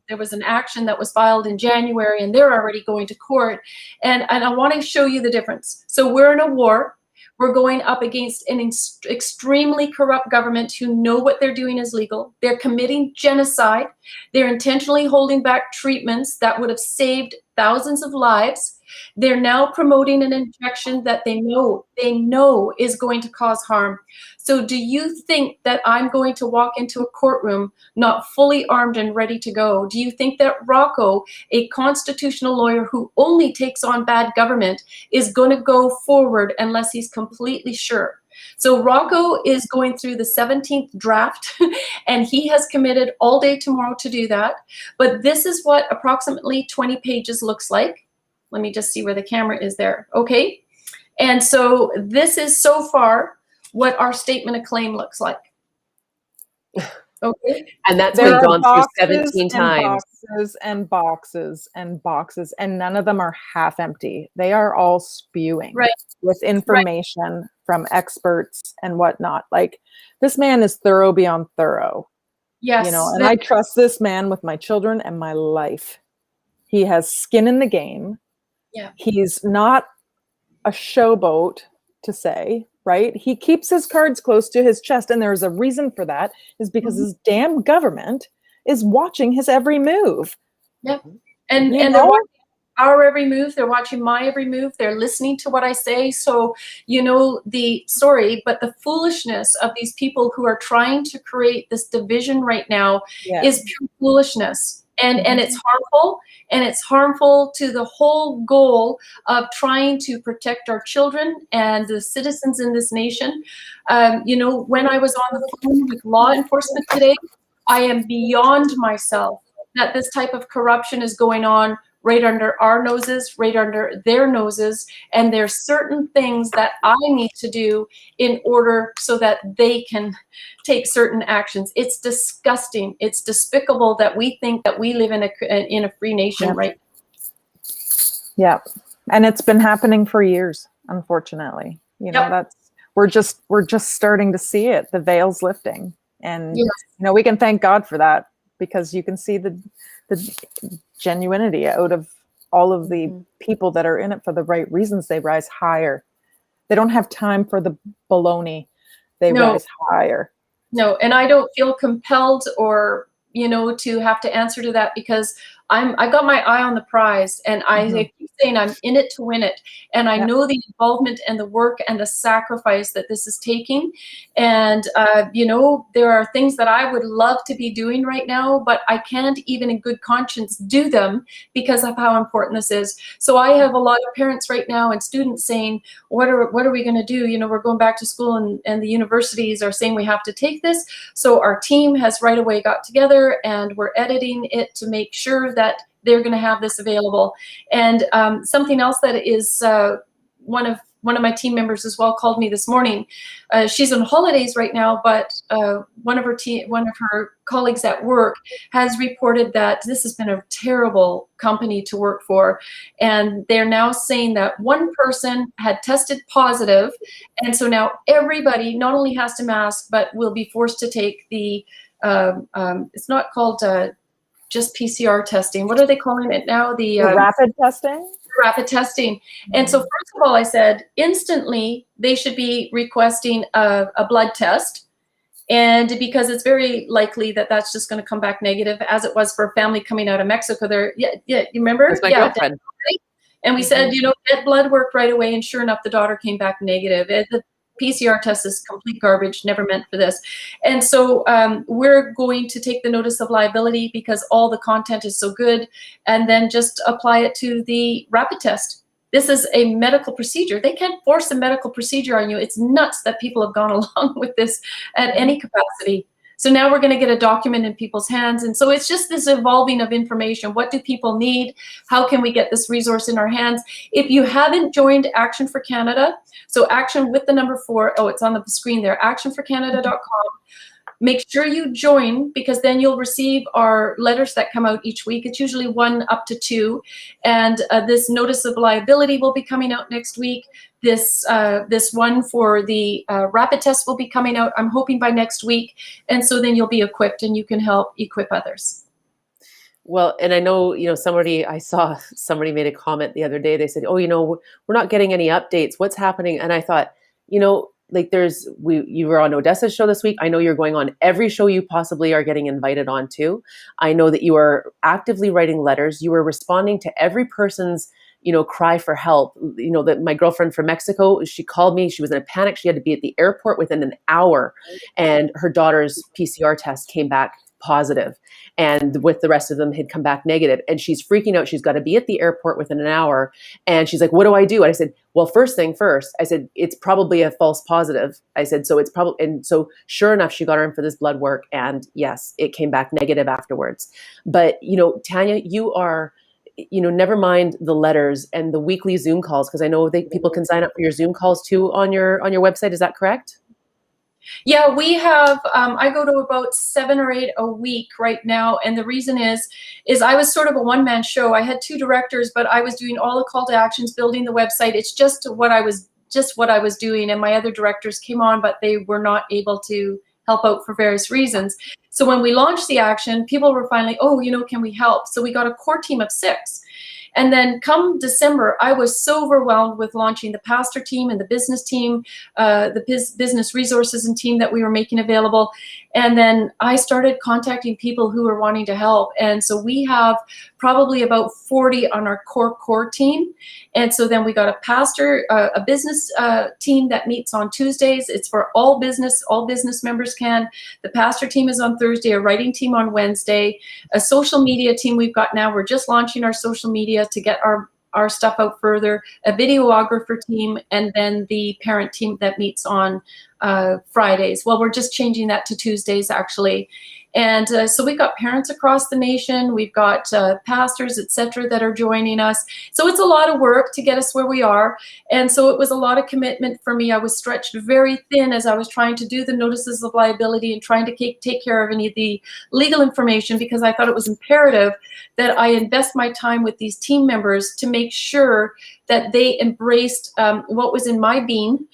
there was an action that was filed in January and they're already going to court. And I want to show you the difference. So we're in a war. We're going up against an extremely corrupt government who know what they're doing is legal. They're committing genocide. They're intentionally holding back treatments that would have saved thousands of lives. They're now promoting an injection that they know is going to cause harm. So do you think that I'm going to walk into a courtroom not fully armed and ready to go? Do you think that Rocco, a constitutional lawyer who only takes on bad government, is going to go forward unless he's completely sure? So Rocco is going through the 17th draft and he has committed all day tomorrow to do that. But this is what approximately 20 pages looks like. Let me just see where the camera is there. Okay. And so this is so far what our statement of claim looks like. Okay. And that's been gone through 17 times. Boxes and boxes and boxes, and none of them are half empty. They are all spewing with information from experts and whatnot. Like, this man is thorough beyond thorough. Yes. And I trust this man with my children and my life. He has skin in the game. Yeah. He's not a showboat, to say, right? He keeps his cards close to his chest, and there's a reason for that, is because his damn government is watching his every move. Yep. And they're watching our every move. They're watching my every move. They're listening to what I say. So, but the foolishness of these people who are trying to create this division right now is pure foolishness. And it's harmful, and it's harmful to the whole goal of trying to protect our children and the citizens in this nation. When I was on the phone with law enforcement today, I am beyond myself that this type of corruption is going on right under our noses, right under their noses. And there's certain things that I need to do in order so that they can take certain actions. It's disgusting. It's despicable that we think that we live in a free nation, right? Yeah. And it's been happening for years, unfortunately. We're we're just starting to see it. The veil's lifting, and Yes. we can thank God for that, because you can see the genuinity out of all of the people that are in it for the right reasons. They rise higher. They don't have time for the baloney. They No. rise higher. No, and I don't feel compelled or, to have to answer to that, because I got my eye on the prize, and I keep saying I'm in it to win it. And I know the involvement and the work and the sacrifice that this is taking. And, there are things that I would love to be doing right now, but I can't even in good conscience do them because of how important this is. So I have a lot of parents right now and students saying, what are we going to do? We're going back to school, and the universities are saying we have to take this. So our team has right away got together, and we're editing it to make sure that they're going to have this available. And something else that is one of my team members as well called me this morning. She's on holidays right now, but one of her colleagues at work has reported that this has been a terrible company to work for, and they're now saying that one person had tested positive, and so now everybody not only has to mask, but will be forced to take the it's not called just PCR testing. What are they calling it now? The rapid testing? Rapid testing. And so first of all, I said instantly they should be requesting a blood test. And because it's very likely that that's just going to come back negative, as it was for a family coming out of Mexico. You remember? That's my girlfriend. And we said, get blood work right away. And sure enough, the daughter came back negative. The PCR test is complete garbage, never meant for this. And so we're going to take the notice of liability because all the content is so good, and then just apply it to the rapid test. This is a medical procedure. They can't force a medical procedure on you. It's nuts that people have gone along with this at any capacity. So now we're going to get a document in people's hands. And so it's just this evolving of information. What do people need? How can we get this resource in our hands? If you haven't joined Action for Canada, so Action with the number 4, it's on the screen there, actionforcanada.com. Make sure you join, because then you'll receive our letters that come out each week. It's usually 1 up to 2. And this notice of liability will be coming out next week. This one for the rapid test will be coming out, I'm hoping, by next week. And so then you'll be equipped and you can help equip others. Well, and I know, I saw somebody made a comment the other day. They said, we're not getting any updates. What's happening? And I thought, you were on Odessa's show this week. I know you're going on every show you possibly are getting invited on to. I know that you are actively writing letters. You are responding to every person's, cry for help. That my girlfriend from Mexico, she called me. She was in a panic. She had to be at the airport within an hour, and her daughter's PCR test came back positive, and with the rest of them had come back negative, and she's freaking out. She's got to be at the airport within an hour, and she's like, what do I do? And I said, well, first thing first, I said, it's probably a false positive. I said, so it's probably, and so sure enough, she got her in for this blood work, and yes, it came back negative afterwards. But Tanya, you are, never mind the letters and the weekly Zoom calls, because I know people can sign up for your Zoom calls too on your website. Is that correct? Yeah, we have, I go to about 7 or 8 a week right now. And the reason is I was sort of a one-man show. I had 2 directors, but I was doing all the call to actions, building the website. It's just what I was doing. And my other directors came on, but they were not able to help out for various reasons. So when we launched the action, people were finally, can we help? So we got a core team of 6. And then come December, I was so overwhelmed with launching the pastor team and the business team, the business resources and team that we were making available. And then I started contacting people who were wanting to help. And so we have probably about 40 on our core team. And so then we got a pastor, a business team that meets on Tuesdays. It's for all business members can. The pastor team is on Thursday, a writing team on Wednesday, a social media team we've got now. We're just launching our social media to get our stuff out further, a videographer team, and then the parent team that meets on Fridays. Well, we're just changing that to Tuesdays, actually. And so we've got parents across the nation, we've got pastors, etc., that are joining us. So it's a lot of work to get us where we are. And so it was a lot of commitment for me. I was stretched very thin as I was trying to do the notices of liability and trying to take care of any of the legal information, because I thought it was imperative that I invest my time with these team members to make sure that they embraced what was in my being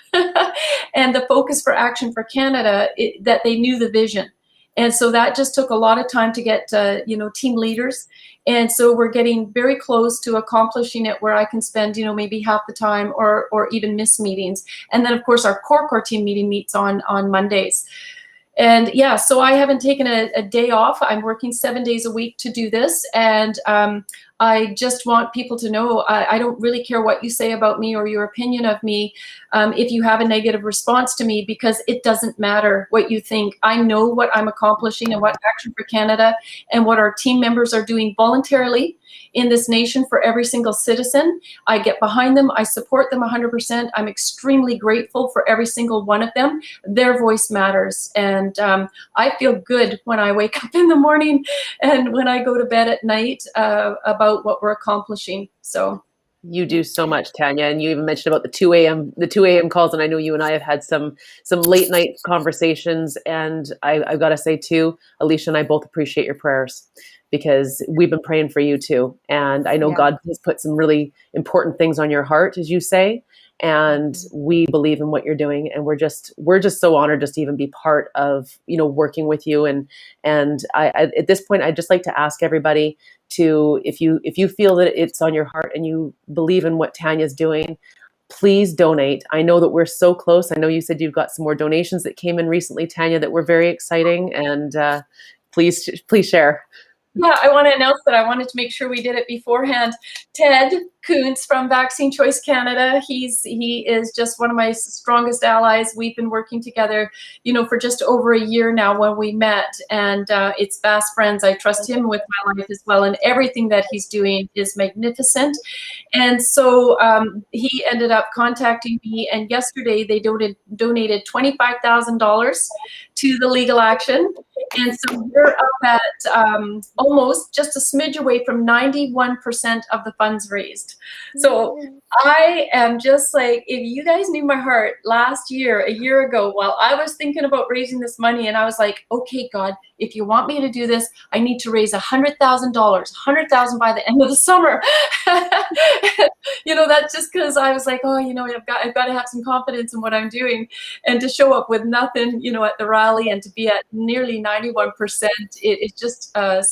and the focus for Action for Canada, that they knew the vision. And so that just took a lot of time to get, team leaders. And so we're getting very close to accomplishing it, where I can spend, maybe half the time or even miss meetings. And then, of course, our core team meeting meets on Mondays. And yeah, so I haven't taken a day off. I'm working 7 days a week to do this. And I just want people to know I don't really care what you say about me or your opinion of me if you have a negative response to me, because it doesn't matter what you think. I know what I'm accomplishing and what Action for Canada and what our team members are doing voluntarily in this nation for every single citizen. I get behind them. I support them 100%. I'm extremely grateful for every single one of them. Their voice matters. And I feel good when I wake up in the morning and when I go to bed at night about what we're accomplishing. So you do so much, Tanya, and you even mentioned about the 2 a.m. calls, and I know you and I have had some late night conversations, and I've got to say too, Alicia and I both appreciate your prayers, because we've been praying for you too, and I know God has put some really important things on your heart, as you say, and we believe in what you're doing, and we're just so honored just to even be part of working with you. And I at this point, I'd just like to ask everybody to, if you feel that it's on your heart and you believe in what Tanya's doing, please donate. I know that we're so close. I know you said you've got some more donations that came in recently, Tanya, that were very exciting, and please share. Yeah, I want to announce that I wanted to make sure we did it beforehand. Ted Kuntz from Vaccine Choice Canada, he is just one of my strongest allies. We've been working together, for just over a year now when we met, and it's fast friends. I trust him with my life as well, and everything that he's doing is magnificent. And so he ended up contacting me, and yesterday they donated $25,000 to the legal action. And so we're up at almost just a smidge away from 91% of the funds raised. So I am just like, if you guys knew my heart a year ago, while I was thinking about raising this money, and I was like, okay, God, if you want me to do this, I need to raise $100,000, $100,000 by the end of the summer. That's just because I was like, I've got to have some confidence in what I'm doing, and to show up with nothing, at the rally, and to be at nearly 91%, it's just a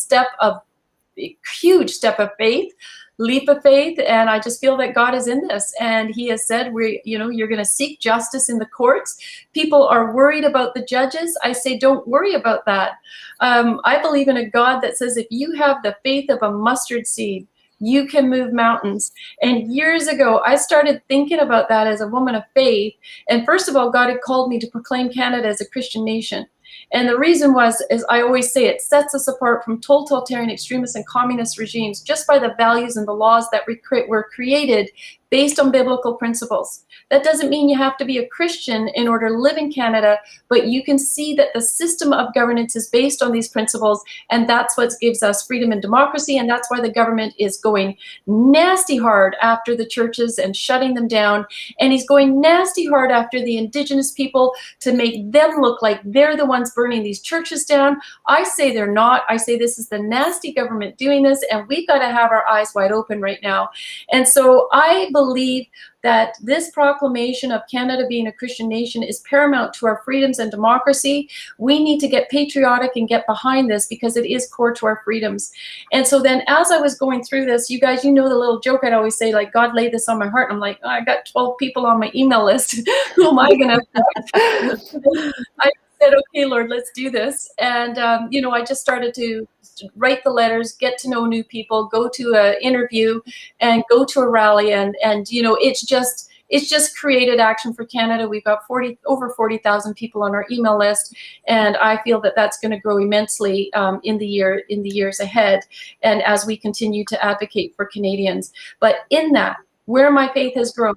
huge step of faith, leap of faith. And I just feel that God is in this, and he has said, you're going to seek justice in the courts. People are worried about the judges. I say, don't worry about that. I believe in a God that says, if you have the faith of a mustard seed, you can move mountains. And years ago, I started thinking about that as a woman of faith. And first of all, God had called me to proclaim Canada as a Christian nation. And the reason was, as I always say, it sets us apart from totalitarian extremist and communist regimes just by the values and the laws that were created based on biblical principles. That doesn't mean you have to be a Christian in order to live in Canada, but you can see that the system of governance is based on these principles, and that's what gives us freedom and democracy, and that's why the government is going nasty hard after the churches and shutting them down, and he's going nasty hard after the Indigenous people to make them look like they're the ones burning these churches down. I say they're not. I say this is the nasty government doing this, and we've got to have our eyes wide open right now. And so I believe that this proclamation of Canada being a Christian nation is paramount to our freedoms and democracy. We need to get patriotic and get behind this, because it is core to our freedoms. And so then as I was going through this, you guys, the little joke I'd always say, like, God laid this on my heart. And I'm like, I got 12 people on my email list. Who am I going to I said, okay, Lord, let's do this. And, I just started to write the letters, get to know new people, go to an interview, and go to a rally. And it's just created Action for Canada. We've got over 40,000 people on our email list. And I feel that that's going to grow immensely in the years ahead. And as we continue to advocate for Canadians. But in that, where my faith has grown,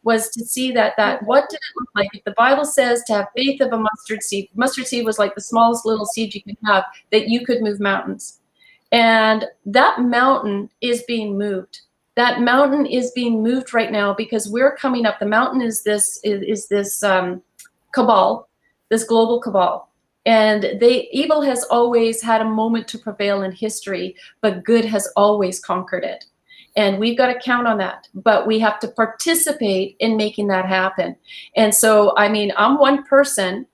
was to see that what did it look like? If the Bible says to have faith of a mustard seed was like the smallest little seed you could have, that you could move mountains. And that mountain is being moved. That mountain is being moved right now because we're coming up. The mountain is this cabal, this global cabal. And evil has always had a moment to prevail in history, but good has always conquered it. And we've got to count on that, but we have to participate in making that happen. And so, I mean, I'm one person,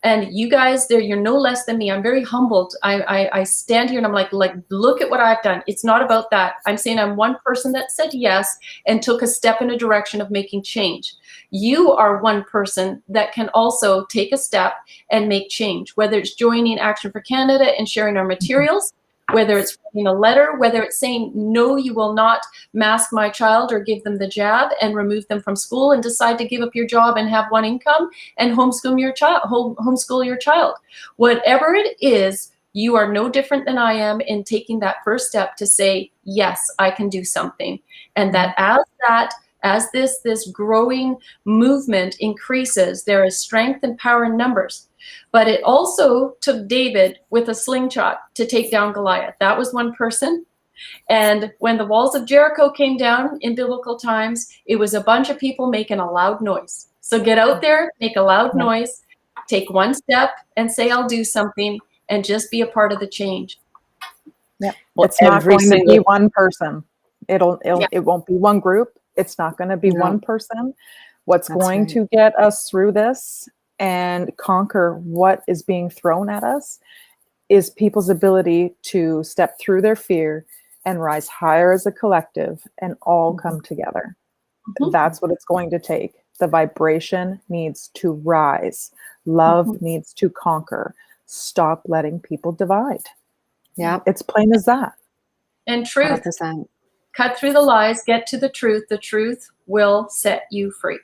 and you guys, you're no less than me. I'm very humbled. I stand here and I'm like, look at what I've done. It's not about that. I'm saying I'm one person that said yes and took a step in a direction of making change. You are one person that can also take a step and make change, whether it's joining Action for Canada and sharing our materials, whether it's writing a letter, whether it's saying, no, you will not mask my child or give them the jab and remove them from school and decide to give up your job and have one income and homeschool your child. Whatever it is, you are no different than I am in taking that first step to say, yes, I can do something. And that as this growing movement increases, there is strength and power in numbers. But it also took David with a slingshot to take down Goliath. That was one person. And when the walls of Jericho came down in biblical times, it was a bunch of people making a loud noise. So get out there, make a loud noise, take one step and say, I'll do something, and just be a part of the change. Yeah. Well, It's not going to be one person. It won't be one group. It's not going to be one person. What's going to get us through this and conquer what is being thrown at us is people's ability to step through their fear and rise higher as a collective and all come together. That's what it's going to take. The vibration needs to rise. Love needs to conquer. Stop letting people divide. Yeah. It's plain as that. And truth. 100%. Cut through the lies, get to the truth. The truth will set you free.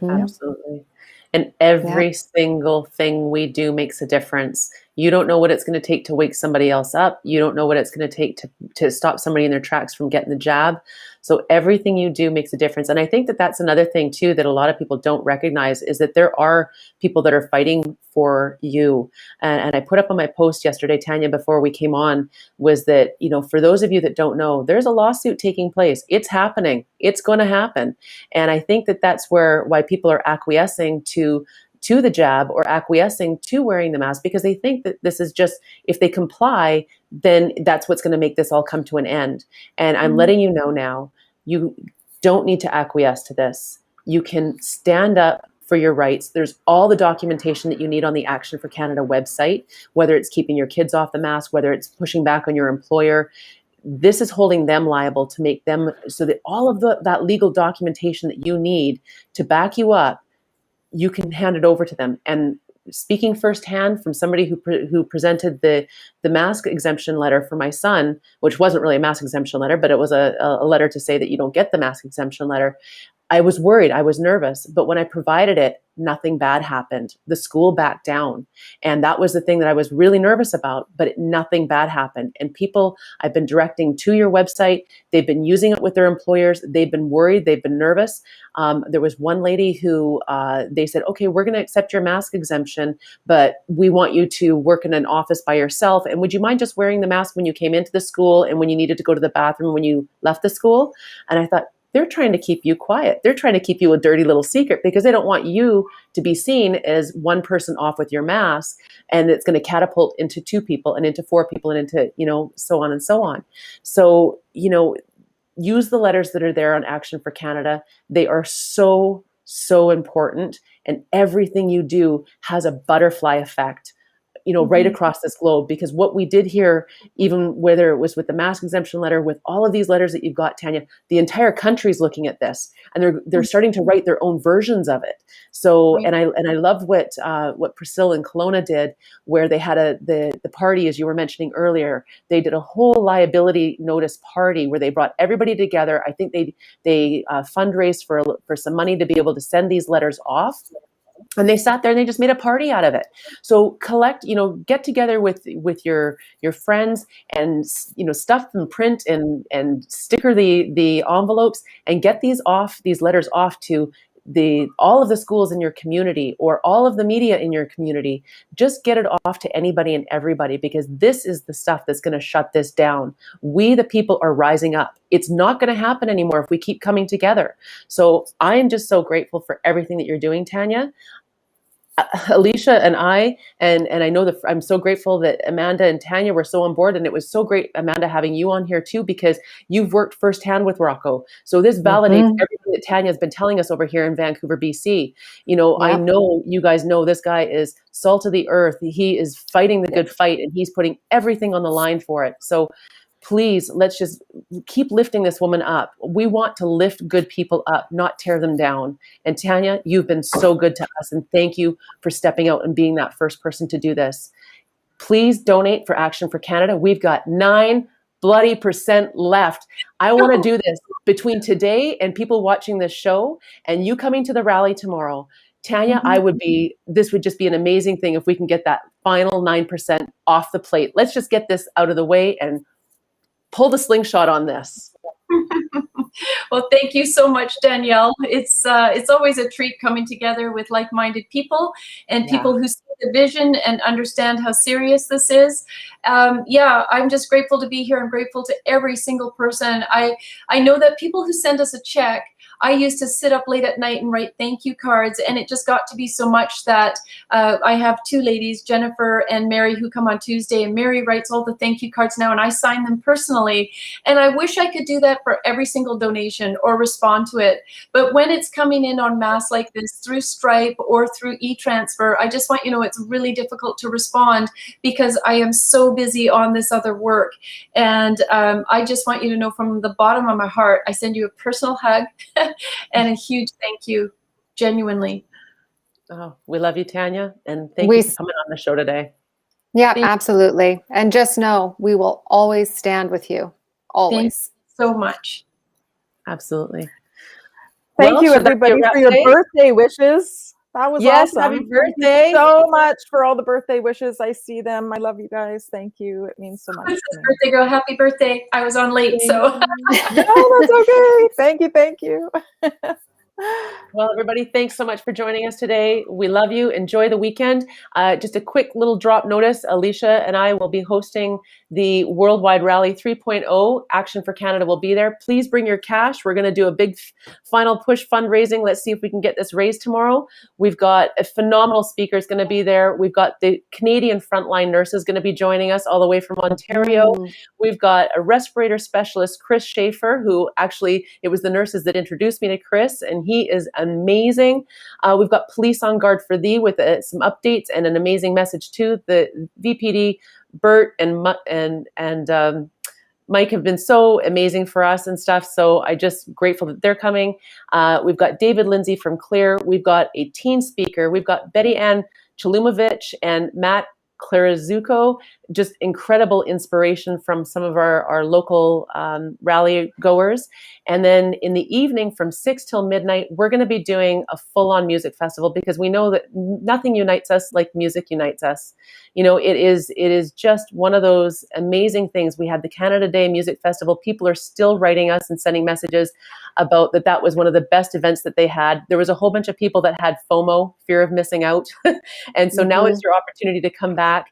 Absolutely. And every single thing we do makes a difference. You don't know what it's going to take to wake somebody else up. You don't know what it's going to take to stop somebody in their tracks from getting the jab. So everything you do makes a difference. And I think that that's another thing too, that a lot of people don't recognize, is that there are people that are fighting for you. And I put up on my post yesterday, Tanya, before we came on, was that, for those of you that don't know, there's a lawsuit taking place. It's happening. It's going to happen. And I think that that's why people are acquiescing to the jab or acquiescing to wearing the mask, because they think that this is just, if they comply, then that's what's going to make this all come to an end. And I'm letting you know now, you don't need to acquiesce to this. You can stand up for your rights. There's all the documentation that you need on the Action for Canada website, whether it's keeping your kids off the mask, whether it's pushing back on your employer. This is holding them liable to make them, so that all of that legal documentation that you need to back you up, you can hand it over to them. And speaking firsthand from somebody who presented the mask exemption letter for my son, which wasn't really a mask exemption letter, but it was a letter to say that you don't get the mask exemption letter. I was worried. I was nervous. But when I provided it, nothing bad happened. The school backed down. And that was the thing that I was really nervous about, but nothing bad happened. And people I've been directing to your website, they've been using it with their employers. They've been worried. They've been nervous. There was one lady who they said, okay, we're going to accept your mask exemption, but we want you to work in an office by yourself. And would you mind just wearing the mask when you came into the school and when you needed to go to the bathroom when you left the school? And I thought, they're trying to keep you quiet. They're trying to keep you a dirty little secret because they don't want you to be seen as one person off with your mask, and it's going to catapult into 2 people and into 4 people and into, so on and so on. So, use the letters that are there on Action for Canada. They are so, so important. And everything you do has a butterfly effect, right across this globe, because what we did here, even whether it was with the mask exemption letter, with all of these letters that you've got, Tanya, the entire country's looking at this, and they're starting to write their own versions of it. So, and I love what Priscilla and Kelowna did, where they had the party, as you were mentioning earlier. They did a whole liability notice party where they brought everybody together. I think they fundraised for some money to be able to send these letters off. And they sat there and they just made a party out of it. So collect, get together with your friends and, stuff and print and sticker the envelopes and get these letters off to all of the schools in your community or all of the media in your community. Just get it off to anybody and everybody, because this is the stuff that's going to shut this down. We, the people, are rising up. It's not going to happen anymore if we keep coming together. So I am just so grateful for everything that you're doing, Tanya. Alicia and I know that I'm so grateful that Amanda and Tanya were so on board, and it was so great, Amanda, having you on here too, because you've worked firsthand with Rocco. So this validates everything that Tanya has been telling us over here in Vancouver, BC. I know you guys know this guy is salt of the earth. He is fighting the good fight, and he's putting everything on the line for it. So please, let's just keep lifting this woman up. We want to lift good people up, not tear them down. And Tanya, you've been so good to us, and thank you for stepping out and being that first person to do this. Please donate for Action for Canada. We've got 9% left. I want to do this between today and people watching this show and you coming to the rally tomorrow. Tanya, this would just be an amazing thing if we can get that final 9% off the plate. Let's just get this out of the way and pull the slingshot on this. Well, thank you so much, Danielle. It's always a treat coming together with like-minded people and people who see the vision and understand how serious this is. I'm just grateful to be here. I'm grateful to every single person. I know that people who send us a check, I used to sit up late at night and write thank you cards, and it just got to be so much that I have 2 ladies, Jennifer and Mary, who come on Tuesday, and Mary writes all the thank you cards now, and I sign them personally. And I wish I could do that for every single donation or respond to it. But when it's coming in en masse like this through Stripe or through e-transfer, I just want you to know it's really difficult to respond because I am so busy on this other work. And I just want you to know from the bottom of my heart, I send you a personal hug and a huge thank you, genuinely. Oh, we love you, Tanya, and thank you for coming on the show today. Yeah, absolutely. And just know we will always stand with you. Always. Thank you so much. Absolutely. Thank you, everybody, for your birthday wishes. That was awesome. Happy birthday. Thank you so much for all the birthday wishes. I see them. I love you guys. Thank you. It means so much. Birthday girl, happy birthday. I was on late, so. No, that's okay. Thank you. Thank you. Well, everybody, thanks so much for joining us today. We love you. Enjoy the weekend. Just a quick little drop notice. Alicia and I will be hosting the Worldwide Rally 3.0. Action for Canada will be there. Please bring your cash. We're going to do a big final push fundraising. Let's see if we can get this raised tomorrow. We've got a phenomenal speaker is going to be there. We've got the Canadian frontline nurses going to be joining us all the way from Ontario. We've got a respirator specialist, Chris Schaefer, who actually, it was the nurses that introduced me to Chris, and he is amazing. We've got Police on Guard for Thee with some updates and an amazing message too. The VPD, Bert and Mike have been so amazing for us and stuff. So I just grateful that they're coming. We've got David Lindsay from Clear. We've got a teen speaker. We've got Betty Ann Chalumovich and Matt Clarazuco, just incredible inspiration from some of our local rally goers. And then in the evening from 6 till midnight, we're going to be doing a full-on music festival because we know that nothing unites us like music unites us. You know, it is just one of those amazing things. We had the Canada Day Music Festival. People are still writing us and sending messages about that was one of the best events that they had. There was a whole bunch of people that had FOMO, fear of missing out. And so now it's your opportunity to come back.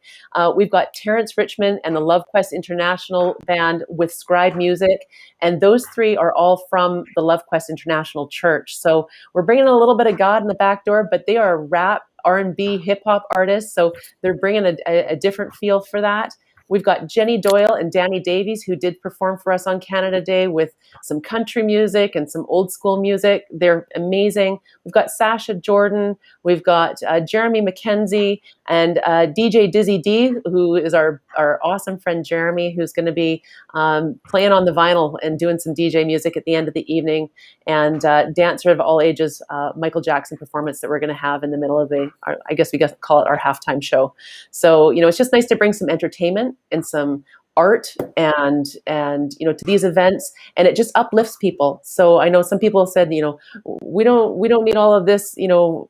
We've got Terrence Richmond and the Love Quest International Band with Scribe Music. And those 3 are all from the Love Quest International Church. So we're bringing a little bit of God in the back door, but they are rap, R&B, hip hop artists. So they're bringing a different feel for that. We've got Jenny Doyle and Danny Davies, who did perform for us on Canada Day with some country music and some old school music. They're amazing. We've got Sasha Jordan. We've got Jeremy McKenzie and DJ Dizzy D, who is our awesome friend Jeremy, who's going to be playing on the vinyl and doing some DJ music at the end of the evening. And dancer of all ages, Michael Jackson performance that we're going to have in the middle of I guess we call it our halftime show. So, you know, it's just nice to bring some entertainment and some art and you know, to these events, and it just uplifts people. So I know some people said, you know, we don't need all of this, you know,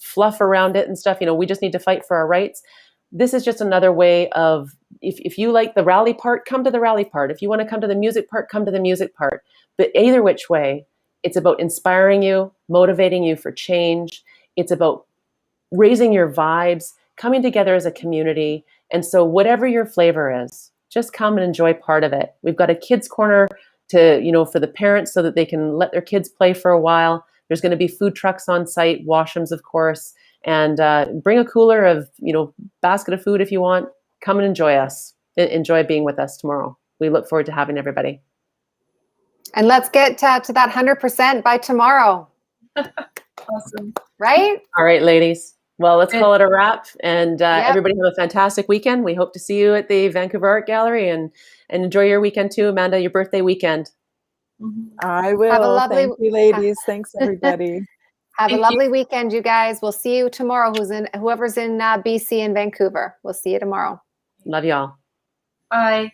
fluff around it and stuff. We just need to fight for our rights. This is just another way of, if you like the rally part, come to the rally part. If you want to come to the music part, come to the music part. But either which way, it's about inspiring you, motivating you for change. It's about raising your vibes, coming together as a community. And so whatever your flavor is, just come and enjoy part of it. We've got a kids corner to, for the parents so that they can let their kids play for a while. There's going to be food trucks on site, washrooms, of course, and bring a cooler of, basket of food if you want. Come and enjoy us. Enjoy being with us tomorrow. We look forward to having everybody. And let's get to that 100% by tomorrow. Awesome. Right? All right, ladies. Well, let's Good. call it a wrap. And Yep. everybody have a fantastic weekend. We hope to see you at the Vancouver Art Gallery, and enjoy your weekend too, Amanda, your birthday weekend. Mhm. I will. Have a lovely- Thank you, ladies. Thanks, everybody. Have a Thank you. lovely weekend, you guys. We'll see you tomorrow. Whoever's in BC and Vancouver. We'll see you tomorrow. Love y'all. Bye.